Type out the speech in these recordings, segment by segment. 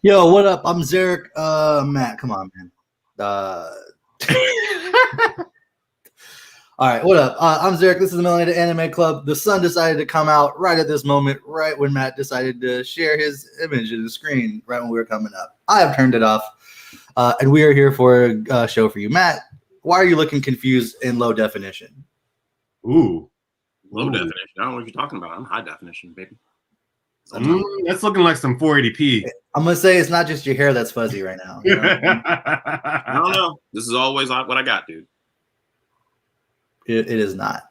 Yo, what up? I'm Zarek. Matt, come on, man. All right, what up? I'm Zarek. This is the Melanated Anime Club. The sun decided to come out right at this moment, right when Matt decided to share his image of the screen, right when we were coming up. I have turned it off, and we are here for a show for you. Matt, why are you looking confused in low definition? Ooh. Low definition. I don't know what you're talking about. I'm high definition, baby. That's looking like some 480p. I'm going to say it's not just your hair that's fuzzy right now. You know what I mean? I don't know. This is always what I got, dude. It is not.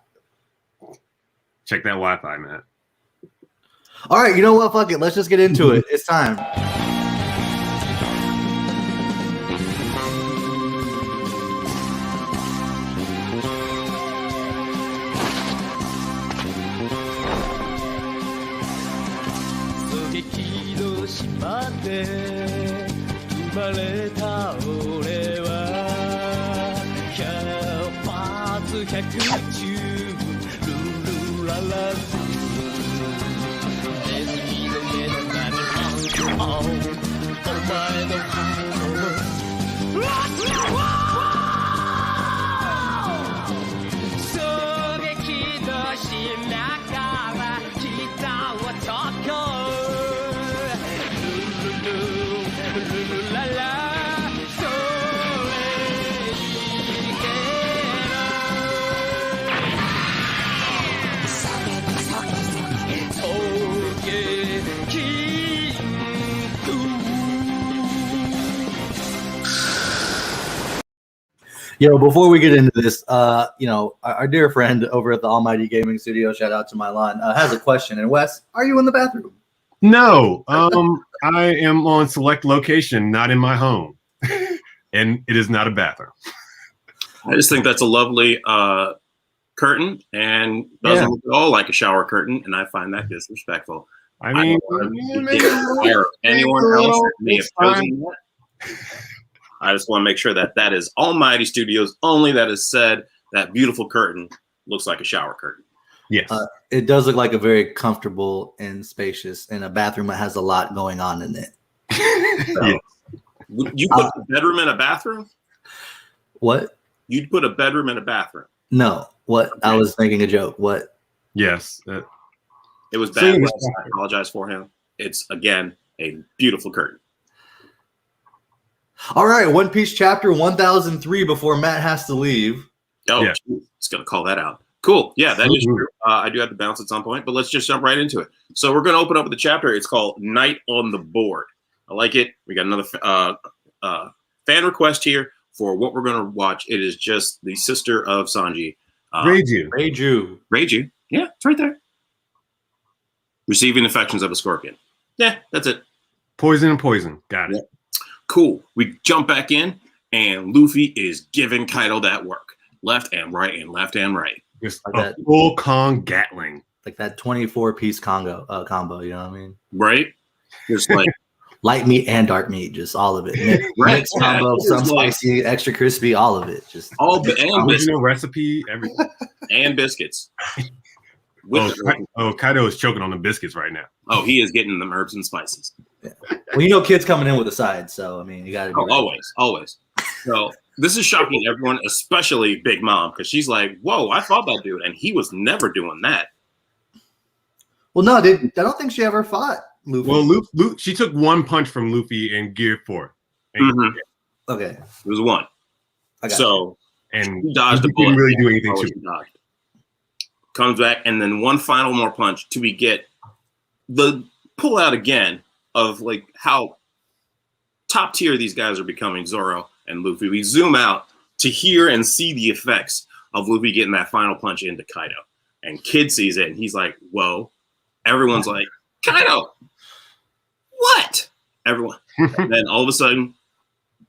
Check that Wi-Fi, Matt. All right, you know what? Fuck it. Let's just get into it. It's time. Yo, before we get into this, our dear friend over at the Almighty Gaming Studio, shout out to Milan, has a question. And Wes, are you in the bathroom? No, I am on select location, not in my home, and it is not a bathroom. I just think that's a lovely curtain and doesn't look at all like a shower curtain, and I find that disrespectful. I mean, anyone else that may have chosen that. I just want to make sure that that is Almighty Studios only that has said that beautiful curtain looks like a shower curtain. Yes. It does look like a very comfortable and spacious and a bathroom that has a lot going on in it. So, yes. Would you put a bedroom in a bathroom? What? You'd put a bedroom in a bathroom? No. What? Okay. I was making a joke. What? Yes. It was bad. I apologize for him. It's, again, a beautiful curtain. All right, One Piece chapter 1003 before Matt has to leave. Oh, yeah. It's going to call that out. Cool. Yeah, that is true. I do have to bounce at some point, but let's just jump right into it. So we're going to open up with the chapter. It's called Night on the Board. I like it. We got another fan request here for what we're going to watch. It is just the sister of Sanji. Reiju. Yeah, it's right there. Receiving affections of a scorpion. Yeah, that's it. Poison and poison. Got it. Yeah. Cool. We jump back in, and Luffy is giving Kaido that work. Left and right and left and right. Just like a full Kong Gatling. Like that 24-piece combo, you know what I mean? Right? Just like light meat and dark meat, just all of it. Mixed combo, some spicy, extra crispy, all of it. Just all the original recipe, everything. And biscuits. Kaido is choking on the biscuits right now. Oh, he is getting them herbs and spices. Yeah. Well, kids coming in with a side, so I mean, you got to always. So this is shocking everyone, especially Big Mom, because she's like, "Whoa, I fought that dude, and he was never doing that." Well, no, I don't think she ever fought Luffy. Well, she took one punch from Luffy in Gear 4. Okay, it was one. And he dodged the bullet. Didn't really do anything to it. Comes back, and then one final more punch till we get the pull out again of like how top tier these guys are becoming, Zoro and Luffy. We zoom out to hear and see the effects of Luffy getting that final punch into Kaido. And Kid sees it, and he's like, whoa. Everyone's like, Kaido, what? Everyone. And then all of a sudden,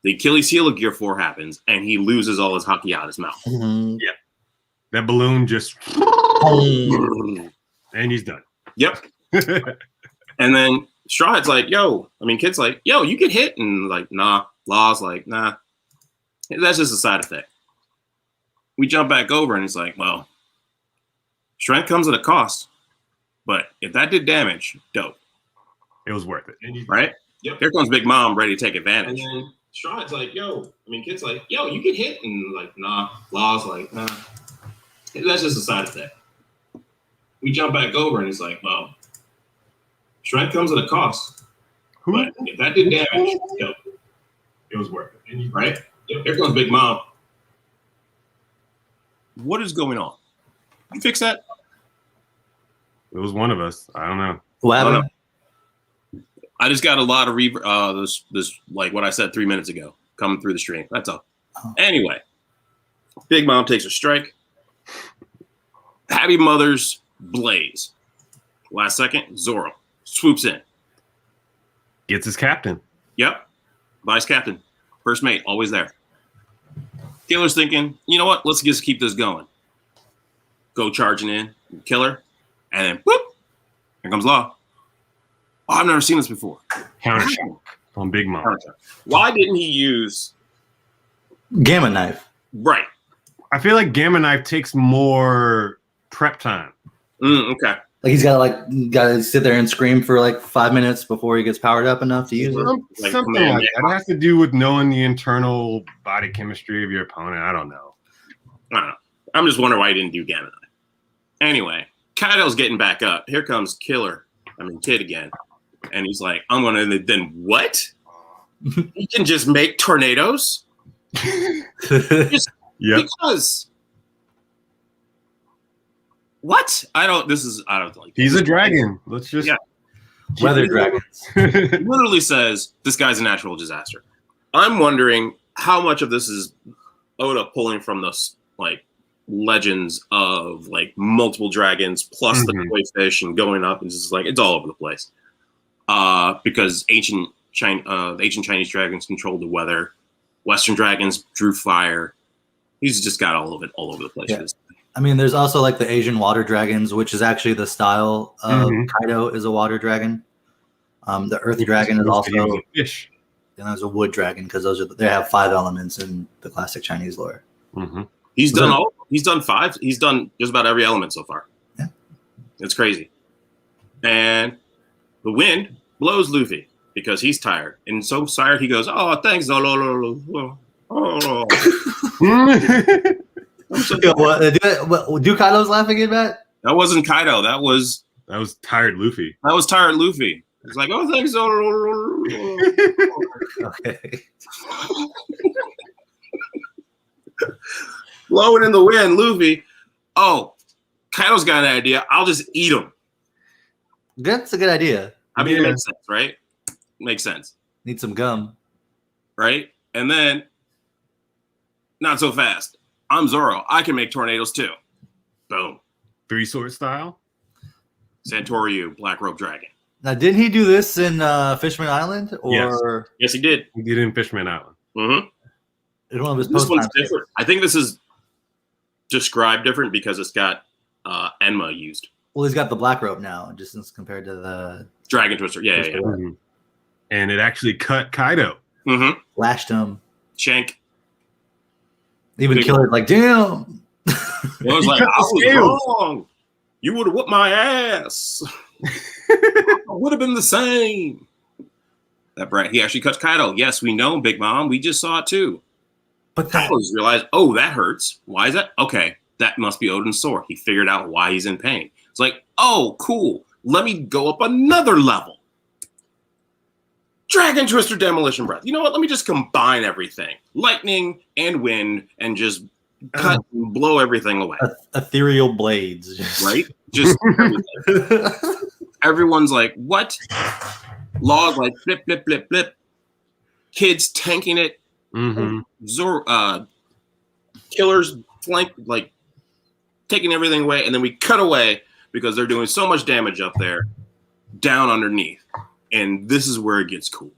the Achilles heel of Gear 4 happens, and he loses all his haki out of his mouth. Mm-hmm. Yeah. That balloon just... and he's done. Yep. And then Strawhead's like, Kid's like, yo, you get hit. And like, nah. Law's like, nah. That's just a side effect. We jump back over, and it's like, well, strength comes at a cost. But if that did damage, dope. It was worth it. Right? Yep. Here comes Big Mom ready to take advantage. And then Stride's like, Kid's like, yo, you get hit. And like, nah. Law's like, nah. That's just a side effect. We jump back over and he's like, well, strength comes at a cost. But if that did damage, it was worth it. Right? Here comes Big Mom. What is going on? You fix that? It was one of us. I don't know. What happened? I just got a lot of this like what I said 3 minutes ago coming through the stream. That's all. Oh. Anyway, Big Mom takes her strike. Happy Mother's blaze. Last second, Zoro swoops in. Gets his captain. Yep. Vice captain. First mate, always there. Killer's thinking, you know what? Let's just keep this going. Go charging in, kill her, and then whoop, here comes Law. Oh, I've never seen this before. Counter on Big Mom. Why didn't he use Gamma Knife? Right. I feel like Gamma Knife takes more prep time. Okay. Like he's gotta sit there and scream for like 5 minutes before he gets powered up enough to use it. Something like that. It has to do with knowing the internal body chemistry of your opponent. I don't know. I'm just wondering why he didn't do Gamma Knife. Anyway, Kaido's getting back up. Here comes Kid again. And he's like, I'm gonna then what? He can just make tornadoes? Because what? I don't like he's a dragon. Let's just weather dragons. Literally says this guy's a natural disaster. I'm wondering how much of this is Oda pulling from those like legends of like multiple dragons plus the koi fish and going up and just like it's all over the place. Because ancient Chinese dragons controlled the weather. Western dragons drew fire. He's just got all of it all over the place. Yeah. I mean, there's also like the Asian water dragons, which is actually the style of Kaido is a water dragon. The earth dragon is also a fish. And there's a wood dragon because they have 5 elements in the classic Chinese lore. Mm-hmm. He's done 5. He's done just about every element so far. Yeah, it's crazy. And the wind blows Luffy because he's tired, and so tired he goes, "Oh, thanks, oh." Do Kaido's laughing at that? That wasn't Kaido. That was tired Luffy. That was tired Luffy. He's like, "Oh, thanks, Okay. Blowing in the wind, Luffy. Oh, Kaido's got an idea. I'll just eat him. That's a good idea. I mean, it makes sense, right? Makes sense. Need some gum. Right? And then, not so fast. I'm Zoro. I can make tornadoes too. Boom. 3-sword style? Santoryu, Black Robe Dragon. Now, didn't he do this in Fishman Island? Or Yes, he did. He did it in Fishman Island. Mm-hmm. In one of his this one's different. I think this is described different because it's got Enma used. Well, he's got the black rope now, just as compared to the Dragon Twister. Yeah. Mm-hmm. And it actually cut Kaido. Mm-hmm. Lashed him. Shank. Even Killer, like, damn. It was like, I was wrong. You would have whooped my ass. I would have been the same. That brat, he actually cuts Kaido. Yes, we know, Big Mom. We just saw it too. But Kaido's realized, oh, that hurts. Why is that? Okay, that must be Odin's sword. He figured out why he's in pain. It's like, oh, cool. Let me go up another level. Dragon Twister Demolition Breath. You know what? Let me just combine everything. Lightning and wind and just cut and blow everything away. Ethereal blades. Right? Just everyone's like, what? Log like flip, flip, flip, flip. Kids tanking it. Mm-hmm. Killers flank, like taking everything away. And then we cut away because they're doing so much damage up there down underneath. And this is where it gets cool.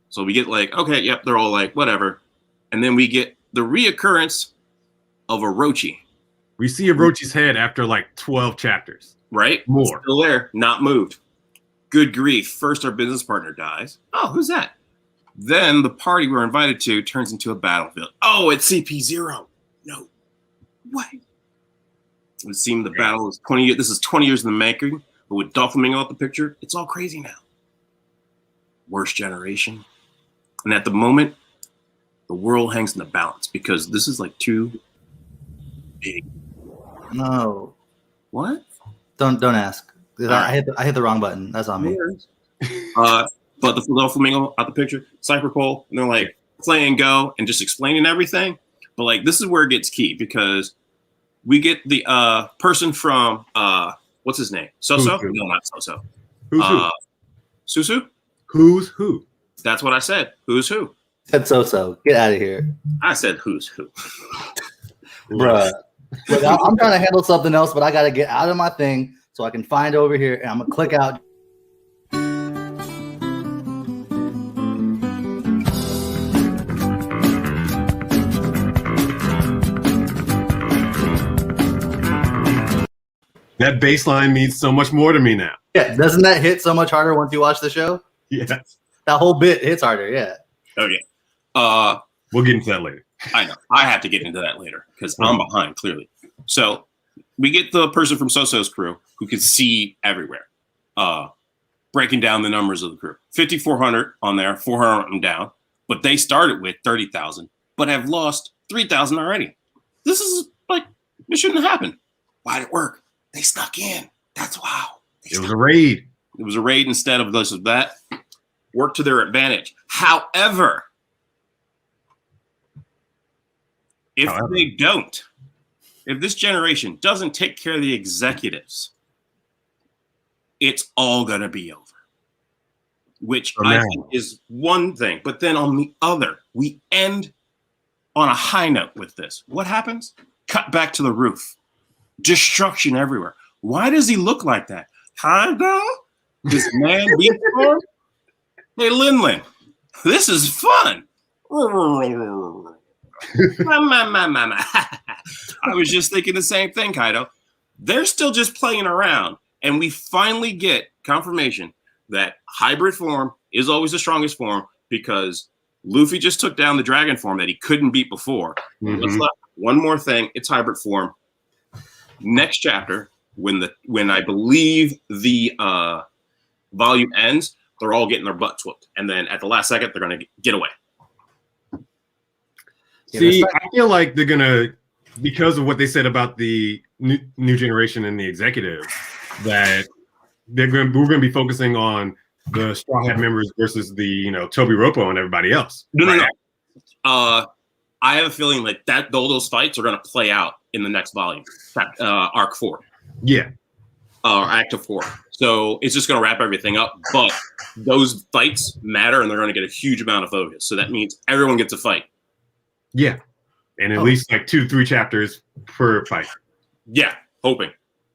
So we get like, okay, yep, they're all like, whatever. And then we get the reoccurrence of Orochi. We see Orochi's head after like 12 chapters. Right? More. Still there, not moved. Good grief. First, our business partner dies. Oh, who's that? Then the party we're invited to turns into a battlefield. Oh, it's CP0. No. What? It would seem the battle is 20 years. This is 20 years in the making. But with Doflamingo out the picture, it's all crazy now. worst generation. And at the moment, the world hangs in the balance because this is like too big. No, What? don't ask. Right. I hit the wrong button. That's on me. But the little flamingo out the picture, Cypher Pole, and they're like play and go and just explaining everything. But like this is where it gets key because we get the person from what's his name? Soso? Who's who? No, not Soso. Who's who? Susu? Who's who? That's what I said. Who's who? Said so. Get out of here, I said who's who. bruh. Look, I'm trying to handle something else, but I got to get out of my thing so I can find over here, and I'm gonna click out. That baseline means so much more to me now. Yeah, doesn't that hit so much harder once you watch the show? Yes. That whole bit hits harder. Yeah. Okay. We'll get into that later. I know. I have to get into that later because I'm behind, clearly. So we get the person from Soso's crew who can see everywhere, breaking down the numbers of the crew. 5,400 on there, 400 of them down. But they started with 30,000, but have lost 3,000 already. This is like, it shouldn't have happened. Why did it work? They snuck in. That's wow. It was a raid. It was a raid instead of this or that. Worked to their advantage. However, if they don't, if this generation doesn't take care of the executives, it's all going to be over. Which I think is one thing. But then on the other, we end on a high note with this. What happens? Cut back to the roof. Destruction everywhere. Why does he look like that? Hi, girl? This man beat for? Hey, Lin, this is fun. I was just thinking the same thing, Kaido. They're still just playing around, and we finally get confirmation that hybrid form is always the strongest form because Luffy just took down the dragon form that he couldn't beat before. Mm-hmm. What's left? One more thing. It's hybrid form. Next chapter, when I believe the volume ends, they're all getting their butts whooped, and then at the last second, they're going to get away. See, I feel like they're gonna, because of what they said about the new generation and the executive, that we're gonna be focusing on the Straw Hat members versus the Toby Roppo and everybody else. No. I have a feeling like that those fights are going to play out in the next volume, arc 4. Yeah. Act 4. So it's just going to wrap everything up. But those fights matter, and they're going to get a huge amount of focus. So that means everyone gets a fight. Yeah. And at least like 2 to 3 chapters per fight. Yeah, hoping.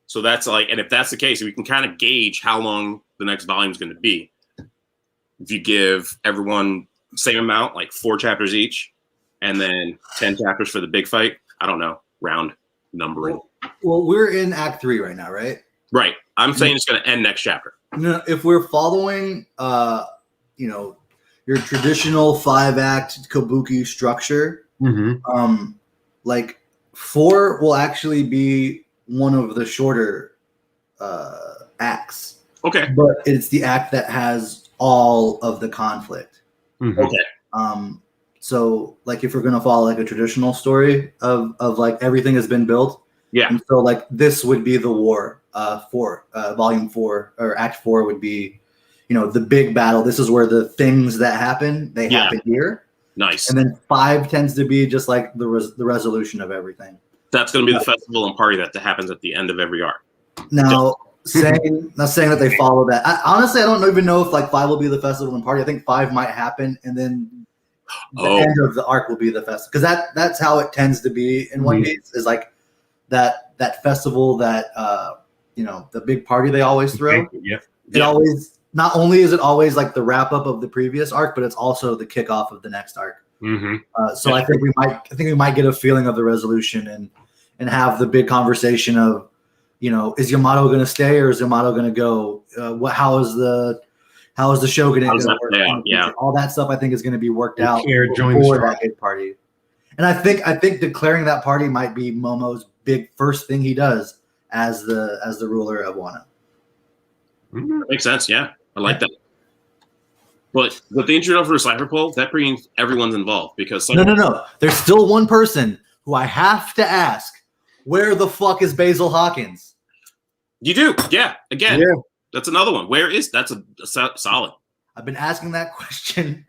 So that's like, and if that's the case, we can kind of gauge how long the next volume is going to be. If you give everyone the same amount, like 4 chapters each, and then 10 chapters for the big fight, I don't know, round numbering. Well, we're in Act 3 right now, right? Right. I'm saying it's going to end next chapter. No, if we're following, your traditional 5-act kabuki structure, like 4 will actually be one of the shorter acts. Okay. But it's the act that has all of the conflict. Okay. So like if we're gonna follow like a traditional story of like everything has been built. Yeah. And so like this would be the war for volume 4 or act 4 would be, the big battle. This is where the things that happen, they happen here. Nice. And then 5 tends to be just like the resolution of everything. That's going to be the festival and party that happens at the end of every arc. Now, not saying that they follow that. Honestly, I don't even know if like 5 will be the festival and party. I think 5 might happen, and then the end of the arc will be the festival, because that's how it tends to be in One Piece. Is like that festival that the big party they always throw. It always, not only is it always like the wrap up of the previous arc, but it's also the kickoff of the next arc. So I think we might get a feeling of the resolution and have the big conversation of, is Yamato going to stay or is Yamato going to go? How is the Shogun going to work? Yeah, all that stuff I think is going to be worked out before that big party. And I think declaring that party might be Momo's big first thing he does as the ruler of Wano. That makes sense. Yeah, I like that. But the introduction for Cyberpunk, that brings everyone's involved because No. There's still one person who I have to ask. Where the fuck is Basil Hawkins? You do, yeah. Again, Yeah. that's another one. Where is that's a solid? I've been asking that question,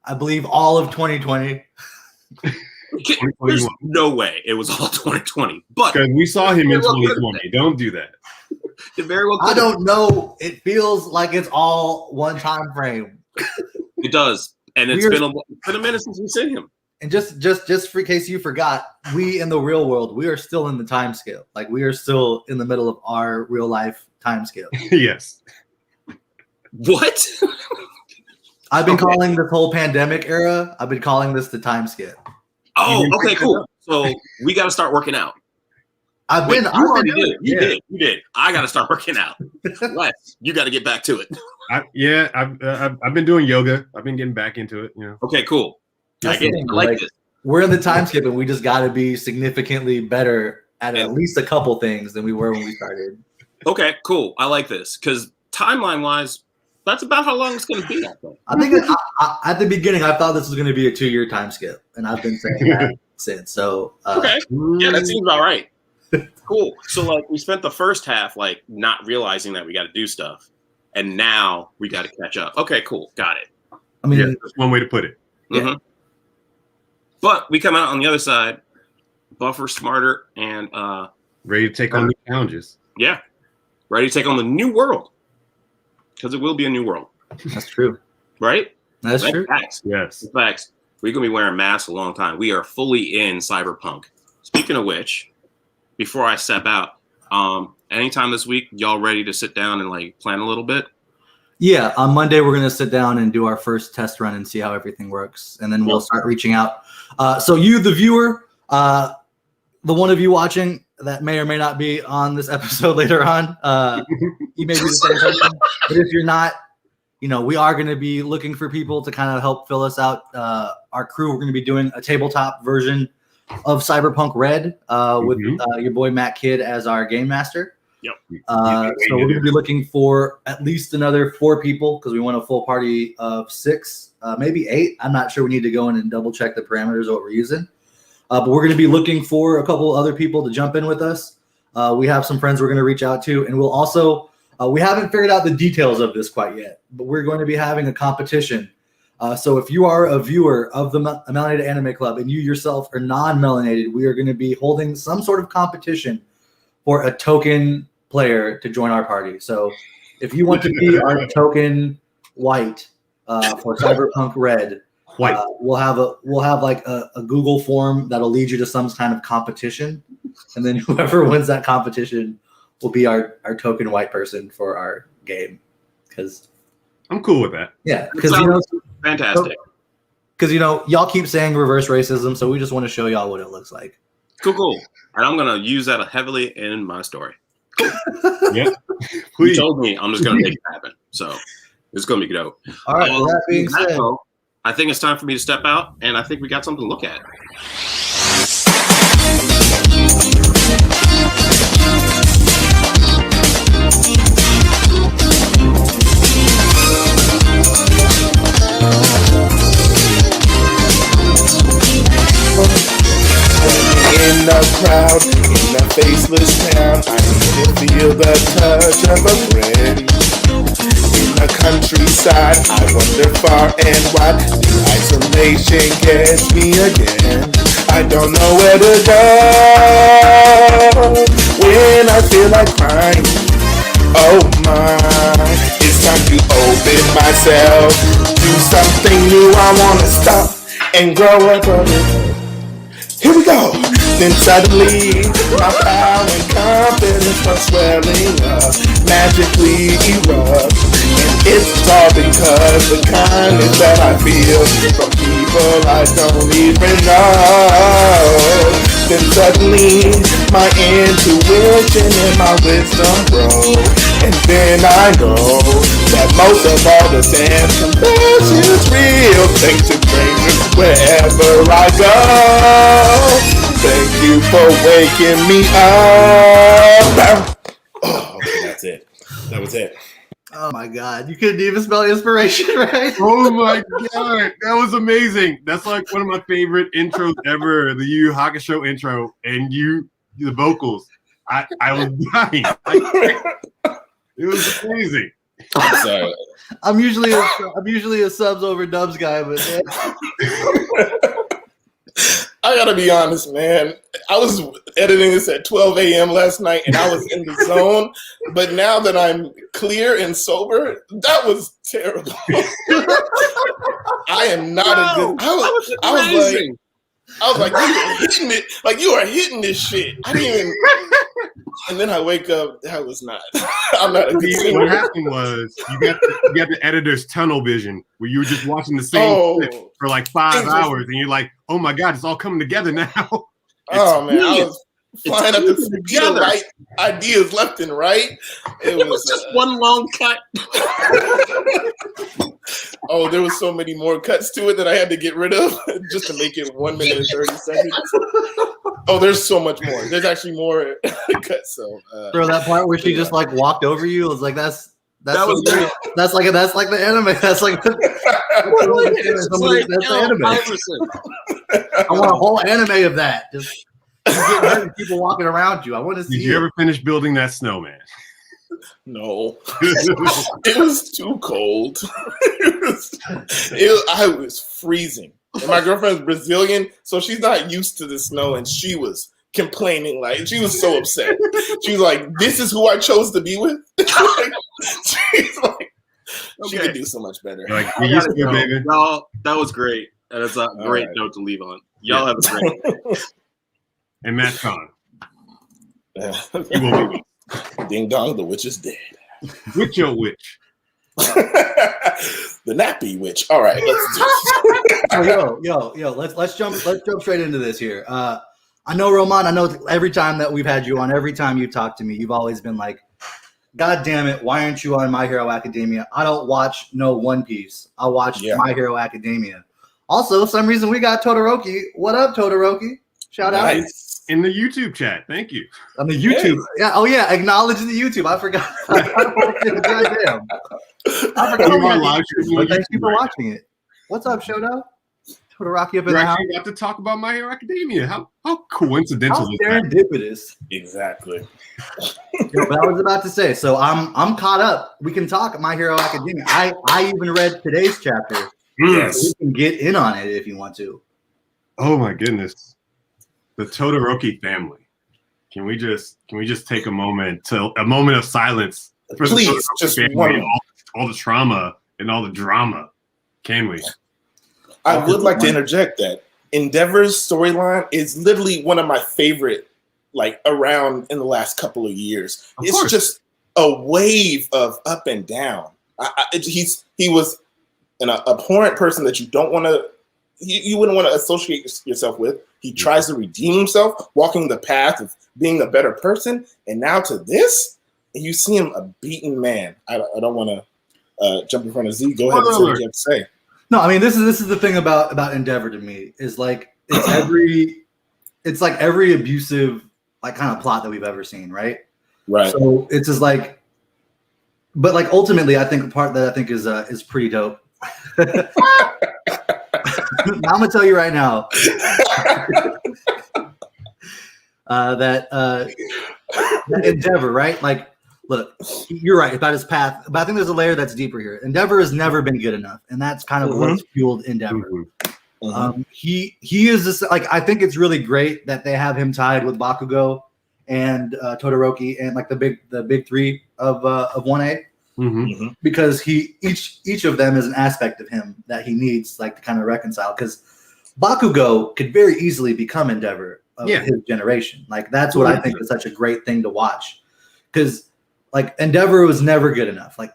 I believe, all of 2020. There's no way it was all 2020, but Because we saw him in 2020. Don't do that. it very well. I don't know. It feels like it's all one time frame. It does, and it's been a minute since we've seen him. And just for case you forgot, we in the real world, we are still in the time scale. Like we are still in the middle of our real life time scale. Yes. What? I've been calling this whole pandemic era. I've been calling this the time scale. Oh, okay, cool. So we got to start working out. You You did. I got to start working out. Wes, you got to get back to it. I've been doing yoga. I've been getting back into it. You know. Okay, cool. That's the thing, I like this. We're in the time skip, and we just got to be significantly better at least a couple things than we were when we started. Okay, cool. I like this because timeline-wise, that's about how long it's going to be. I think at the beginning, I thought this was going to be a 2-year time skip, and I've been saying that since. So okay, yeah, that seems about right. Cool. So like, we spent the first half like not realizing that we got to do stuff, and now we got to catch up. Okay, cool, got it. I mean, that's one way to put it. Mm-hmm. But we come out on the other side, buffer, smarter, and ready to take on new challenges. Yeah, ready to take on the new world because it will be a new world. That's true. Right? That's true. Facts. Yes. Facts. We're gonna be wearing masks a long time. We are fully in cyberpunk. Speaking of which, before I step out, anytime this week, y'all ready to sit down and like plan a little bit? Yeah, on Monday we're gonna sit down and do our first test run and see how everything works, and then we'll start reaching out. So you, the viewer, the one of you watching that may or may not be on this episode later on, you may be the same person. But if you're not, we are going to be looking for people to kind of help fill us out. Our crew, we're going to be doing a tabletop version of Cyberpunk Red with your boy Matt Kidd as our game master. Yep. So we're going to be looking for at least another 4 people because we want a full party of 6, maybe 8. I'm not sure. We need to go in and double check the parameters of what we're using. But we're going to be looking for a couple other people to jump in with us. We have some friends we're going to reach out to, and we'll also we haven't figured out the details of this quite yet, but we're going to be having a competition. So if you are a viewer of the Melanated Anime Club and you yourself are non-melanated, we are going to be holding some sort of competition for a token player to join our party. So if you want to be our token white for Cyberpunk Red, we'll have like a Google form that'll lead you to some kind of competition, and then whoever wins that competition will be our token white person for our game. Because I'm cool with that. Yeah, because fantastic. Because y'all keep saying reverse racism, so we just want to show y'all what it looks like. Cool. And I'm gonna use that heavily in my story. Yeah. You told me I'm just gonna make it happen. So it's gonna be dope. All right. Well, that being said, I think it's time for me to step out, and I think we got something to look at. In the crowd, in a faceless town, I need to feel the touch of a friend. In the countryside, I wander far and wide. The isolation gets me again. I don't know where to go when I feel like crying. Oh my, it's time to open myself. Do something new, I wanna stop and grow up a bit. Here we go. Then suddenly, my power and confidence are swelling up, magically erupt. And it's all because the kindness that I feel from people I don't even know. Then suddenly, my intuition and my wisdom grow. And then I know that most of all the damn compassion's real. Thanks to strangers wherever I go. Thank you for waking me up. Oh, okay, that's it. That was it. Oh my God. You couldn't even spell inspiration, right? Oh my God. That was amazing. That's like one of my favorite intros ever. The Yu Yu Hakusho intro and the vocals. I was dying. It was amazing. I'm sorry. I'm usually a subs over dubs guy, but I gotta be honest, man. I was editing this at 12 a.m. last night, and I was in the zone. But now that I'm clear and sober, that was terrible. I am not a good. I was like, you are hitting it. Like you are hitting this shit. I didn't even. And then I wake up. That was not. I'm not a good singer. What happened was you got the editor's tunnel vision where you were just watching the same clip for like 5 hours, and you're like, oh my God, it's all coming together now. Oh man, I was flying up the right ideas left and right. It was just one long cut. Oh, there was so many more cuts to it that I had to get rid of just to make it 1 minute and 30 seconds. Oh, there's so much more. There's actually more cuts. So, bro, that part where she just like walked over you, was like that's like the anime. That's like that's the anime. I want a whole anime of that. Just people walking around you. I want to see. Did you ever finish building that snowman? No, it was too cold. I was freezing. And my girlfriend's Brazilian, so she's not used to the snow, and she was complaining. Like she was so upset. She was like, "This is who I chose to be with." She's like, she could do so much better. Like, you used to, baby. No, that was great, and it's a great note to leave on. Y'all have a great day. And Matt Kahn. Ding dong, the witch is dead. Witch your witch. The nappy witch. All right, let's let's jump straight into this here. I know, Romann, I know every time that we've had you on, every time you talk to me, you've always been like, God damn it, why aren't you on My Hero Academia? I don't watch no One Piece. I watch My Hero Academia. Also, for some reason we got Todoroki. What up, Todoroki? Shout out. In the YouTube chat. Thank you. On the YouTube. Hey. Yeah. Oh yeah. Acknowledge the YouTube. I forgot. Goddamn. I forgot. Thank you for watching it. What's up, Shoto? Todoroki up in the house. We got to talk about My Hero Academia. How coincidental is that? Serendipitous. Exactly. But I was about to say. So I'm caught up. We can talk My Hero Academia. I even read today's chapter. Yes. So we can get in on it if you want to. Oh my goodness. The Todoroki family. Can we just take a moment of silence for please, just one. All the trauma and all the drama? Can we? I would like to interject that Endeavor's storyline is literally one of my favorite, like around in the last couple of years. It's just a wave of up and down. He was an abhorrent person that you don't want to. You wouldn't want to associate yourself with. He tries to redeem himself, walking the path of being a better person, and now to this, and you see him a beaten man. I don't want to jump in front of Z. Go ahead and say what you have to say. No, I mean this is the thing about Endeavor to me is like it's like every abusive like kind of plot that we've ever seen, right? Right. So it's just like, but like ultimately, I think the part that I think is pretty dope. I'm gonna tell you right now that Endeavor, right? Like, look, you're right about his path, but I think there's a layer that's deeper here. Endeavor has never been good enough, and that's kind of what's fueled Endeavor. He is just like, I think it's really great that they have him tied with Bakugo and Todoroki and like the big three of 1A. Because each of them is an aspect of him that he needs like to kind of reconcile. Because Bakugo could very easily become Endeavor of his generation. Like that's what I think is such a great thing to watch. Because like Endeavor was never good enough. Like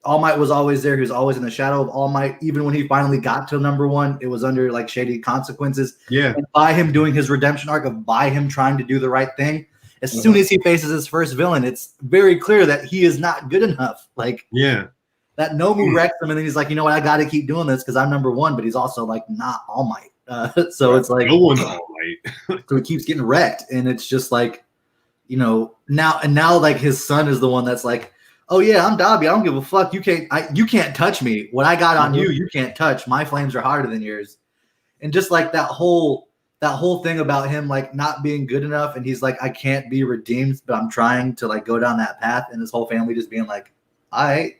All Might was always there. He was always in the shadow of All Might. Even when he finally got to number one, it was under like shady consequences. Yeah. And by him doing his redemption arc by him trying to do the right thing. As soon as he faces his first villain, it's very clear that he is not good enough. Like, that Nomu wrecks him, and then he's like, you know what, I got to keep doing this because I'm number one, but he's also like not All Might. So it's like no one's All Might. So he keeps getting wrecked, and it's just like, you know, now like his son is the one that's like, oh yeah, I'm Dobby. I don't give a fuck. You can't touch me. What I got on you can't touch. My flames are hotter than yours. And just like that whole thing about him like not being good enough, and he's like, I can't be redeemed, but I'm trying to like go down that path, and his whole family just being like, all right.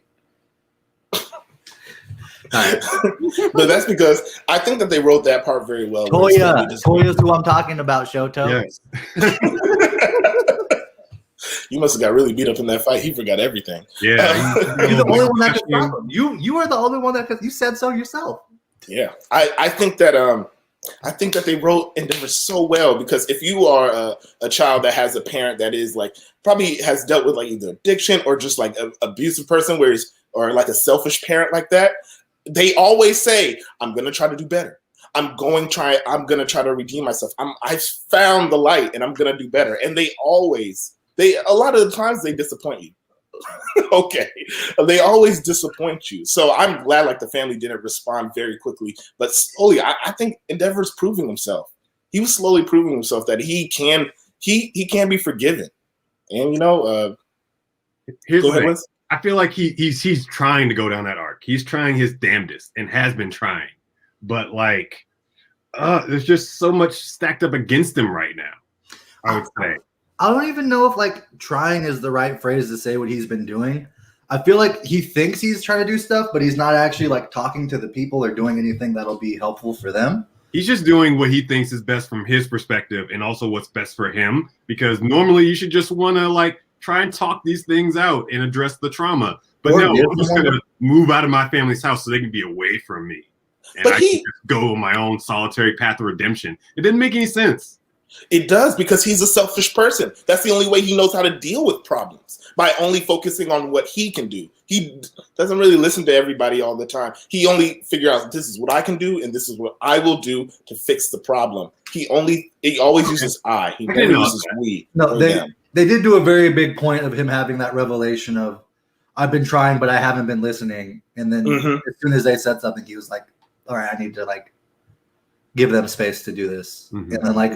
But that's because I think that they wrote that part very well. Toya's who I'm talking about, Shoto. Yes. You must have got really beat up in that fight. He forgot everything. Yeah. He's the only one that could stop him. You are the only one that could. You said so yourself. Yeah, I think that they wrote Endeavor so well, because if you are a child that has a parent that is like probably has dealt with like either addiction or just like an abusive person, or like a selfish parent like that, they always say, I'm gonna try to do better. I'm gonna try to redeem myself. I've found the light and I'm gonna do better. And a lot of the times they disappoint you. Okay. They always disappoint you. So I'm glad like the family didn't respond very quickly. But slowly, I think Endeavor's proving himself. He was slowly proving himself that he can be forgiven. And here's the thing. I feel like he's trying to go down that arc. He's trying his damnedest and has been trying. But like there's just so much stacked up against him right now, I would say. I don't even know if like trying is the right phrase to say what he's been doing. I feel like he thinks he's trying to do stuff, but he's not actually like talking to the people or doing anything that'll be helpful for them. He's just doing what he thinks is best from his perspective and also what's best for him, because normally you should just want to like try and talk these things out and address the trauma. But no, I'm just going to move out of my family's house so they can be away from me. And I can just go on my own solitary path of redemption. It didn't make any sense. It does, because he's a selfish person. That's the only way he knows how to deal with problems, by only focusing on what he can do. He doesn't really listen to everybody all the time. He only figures out, this is what I can do and this is what I will do to fix the problem. He always uses I. He never uses we. No, they did do a very big point of him having that revelation of, I've been trying, but I haven't been listening. And then as soon as they said something, he was like, all right, I need to like give them space to do this. And then like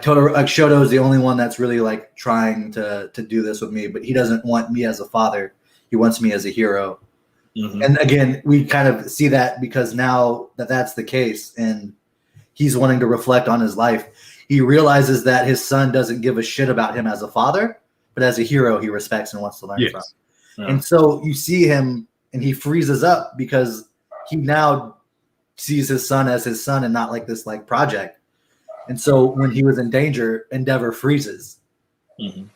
Shoto is the only one that's really like trying to do this with me, but he doesn't want me as a father. He wants me as a hero. And again, we kind of see that because now that's the case and he's wanting to reflect on his life. He realizes that his son doesn't give a shit about him as a father, but as a hero, he respects and wants to learn from. Yeah. And so you see him and he freezes up because he now sees his son as his son and not like this like project. And so when he was in danger, Endeavor freezes. And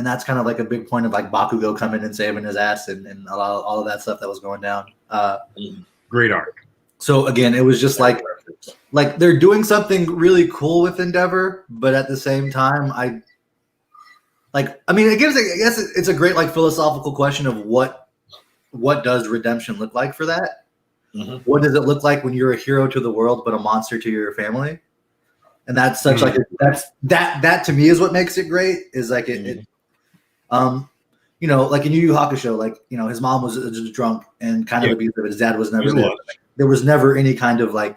that's kind of like a big point of like Bakugo coming and saving his ass and all of that stuff that was going down. Great arc. So again, it was just like they're doing something really cool with Endeavor, but at the same time, I guess it's a great like philosophical question of what does redemption look like for that? What does it look like when you're a hero to the world, but a monster to your family? And that's such like that to me is what makes it great. Is like it like in Yu Yu Hakusho, like his mom was just drunk and kind of abusive. His dad was never there. There was never any kind of like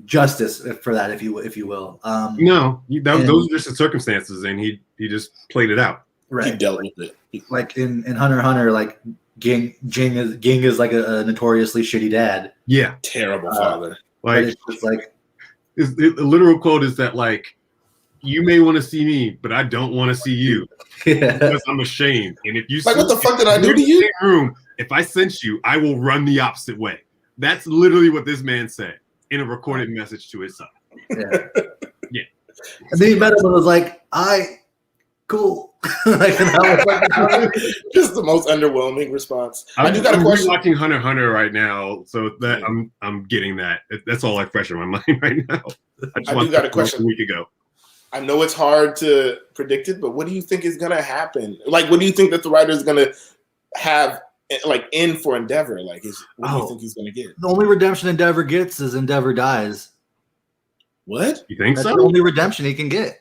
justice for that, if you will. Those are just the circumstances, and he just played it out. Right, he dealt with it. Like in Hunter x Hunter, like Ging is like a notoriously shitty dad. Yeah, terrible father. Like it's just like. The literal quote is that like, you may want to see me, but I don't want to see you because I'm ashamed. And if you like, what the fuck did I do to you? Room, if I sense you, I will run the opposite way. That's literally what this man said in a recorded message to his son. Yeah. And then he met him and was like, cool. Like, just the most underwhelming response. I do got a question. I'm watching Hunter x Hunter right now, so that I'm getting that. That's all like fresh in my mind right now. I do got a question. A week ago. I know it's hard to predict it, but what do you think is gonna happen? Like, what do you think that the writer is gonna have like in for Endeavor? Like, what do you think he's gonna get? The only redemption Endeavor gets is Endeavor dies. What? You think That's so? the only redemption he can get.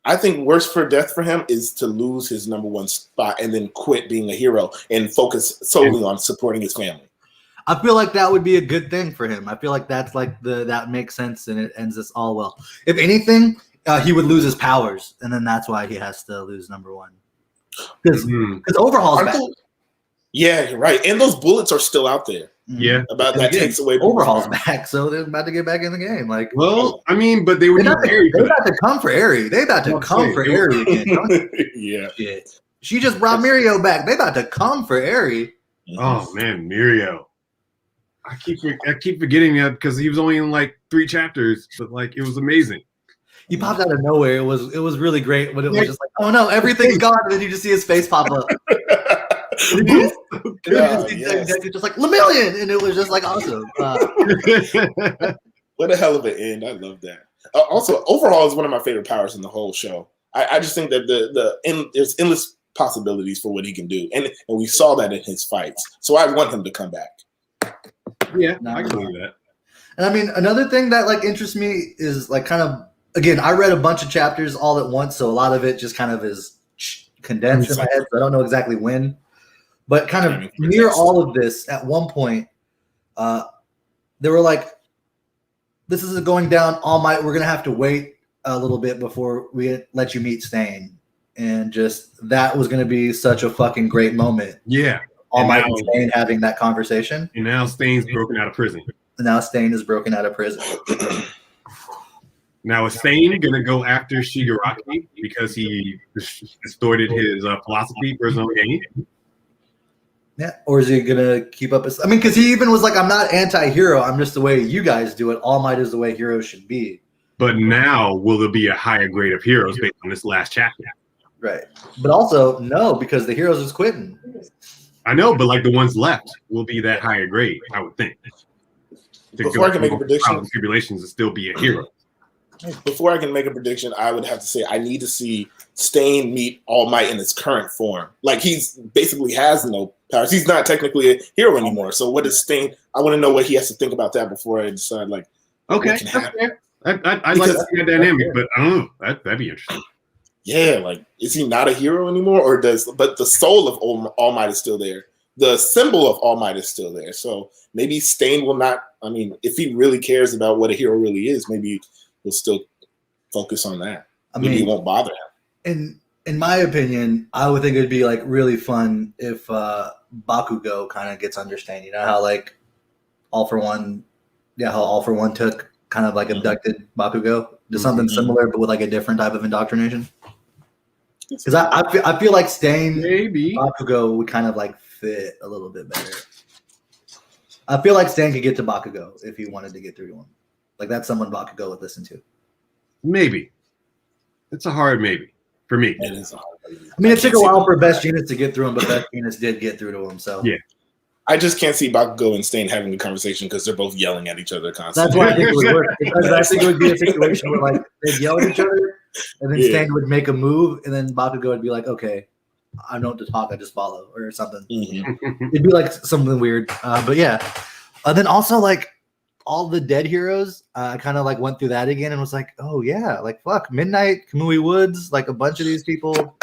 I think worse for death for him is to lose his number one spot and then quit being a hero and focus solely on supporting his family. I feel like that would be a good thing for him. I feel like that's like that makes sense and it ends this all well. If anything, he would lose his powers, and then that's why he has to lose number one. because Overhaul's Aren't back. those- Yeah, you're right. And those bullets are still out there. Yeah. About And that again, takes away Overhaul's bullets. back, so they're about to get back in the game. Like, Well, I mean, but they were they're too scary for that. about to come for Aerie. They about to Well, come say, for they- Aerie again. Don't Yeah. shit. She just brought Mirio back. They about to come for Aerie. Oh man, Mirio. I keep forgetting that because he was only in like 3 chapters, but like it was amazing. He popped out of nowhere. It was really great, but it was just like, oh no, everything's gone, and then you just see his face pop up. And then you just see Deku just like Lemillion, and it was just like awesome. What a hell of an end! I love that. Also, Overhaul is one of my favorite powers in the whole show. I just think that there's endless possibilities for what he can do, and we saw that in his fights. So I want him to come back. Yeah, I can believe that. And I mean, another thing that like interests me is like kind of, again, I read a bunch of chapters all at once, so a lot of it just kind of is condensed in my head. So I don't know exactly when, but kind of near all of this, at one point, they were like, "This is going down. All Might. We're gonna have to wait a little bit before we let you meet Stain," and just that was gonna be such a fucking great moment. Yeah. All And Might now- and Stain having that conversation. And now Stain's broken out of prison. And now Stain is broken out of prison. Now is Stain gonna go after Shigaraki because he distorted his philosophy for his own gain? Yeah, or is he gonna keep up his? I mean, because he even was like, "I'm not anti-hero. I'm just the way you guys do it. All Might is the way heroes should be." But now will there be a higher grade of heroes based on this last chapter? Right, but also no, because the heroes is quitting. I know, but like the ones left will be that higher grade, I would think. To Before I can make a through prediction- trials and tribulations and still be a hero. Before I can make a prediction, I would have to say I need to see Stain meet All Might in its current form. Like he's basically has no powers. He's not technically a hero anymore. So what is Stain? I want to know what he has to think about that before I decide. Like, Okay, what can that's happen. fair. I'd like to Because- see that dynamic, but I don't know. That'd be interesting. Yeah, like is he not a hero anymore, or but the soul of All Might is still there? The symbol of All Might is still there. So maybe Stain will not. I mean, if he really cares about what a hero really is, maybe he'll still focus on that. I Maybe mean, it won't bother him. in my opinion, I would think it'd be like really fun if Bakugo kind of gets understanding. You know how like All For One, how All For One took kind of like abducted Bakugo to something similar, but with like a different type of indoctrination. Because I feel like Stain Maybe. Bakugo would kind of like fit a little bit better. I feel like Stan could get to Bakugo if he wanted to get through to him. Like that's someone Bakugo would listen to. Maybe. It's a hard maybe for me. It is hard. I mean, it took can't a see while them. for Best Genius to get through him, but Best Genius did get through to him. So Yeah. I just can't see Bakugo and Stain having a conversation because they're both yelling at each other that's constantly. why I think it would work. Because I think it would be a situation where like they'd yell at each other, and then Yeah. Stan would make a move, and then Bakugo would be like, "Okay, I don't have to talk. I just follow," or something. Mhm. It'd be like something weird. But yeah. And then also like all the dead heroes, I kind of like went through that again and was like, oh yeah, like fuck, Midnight, Kamui Woods, like a bunch of these people.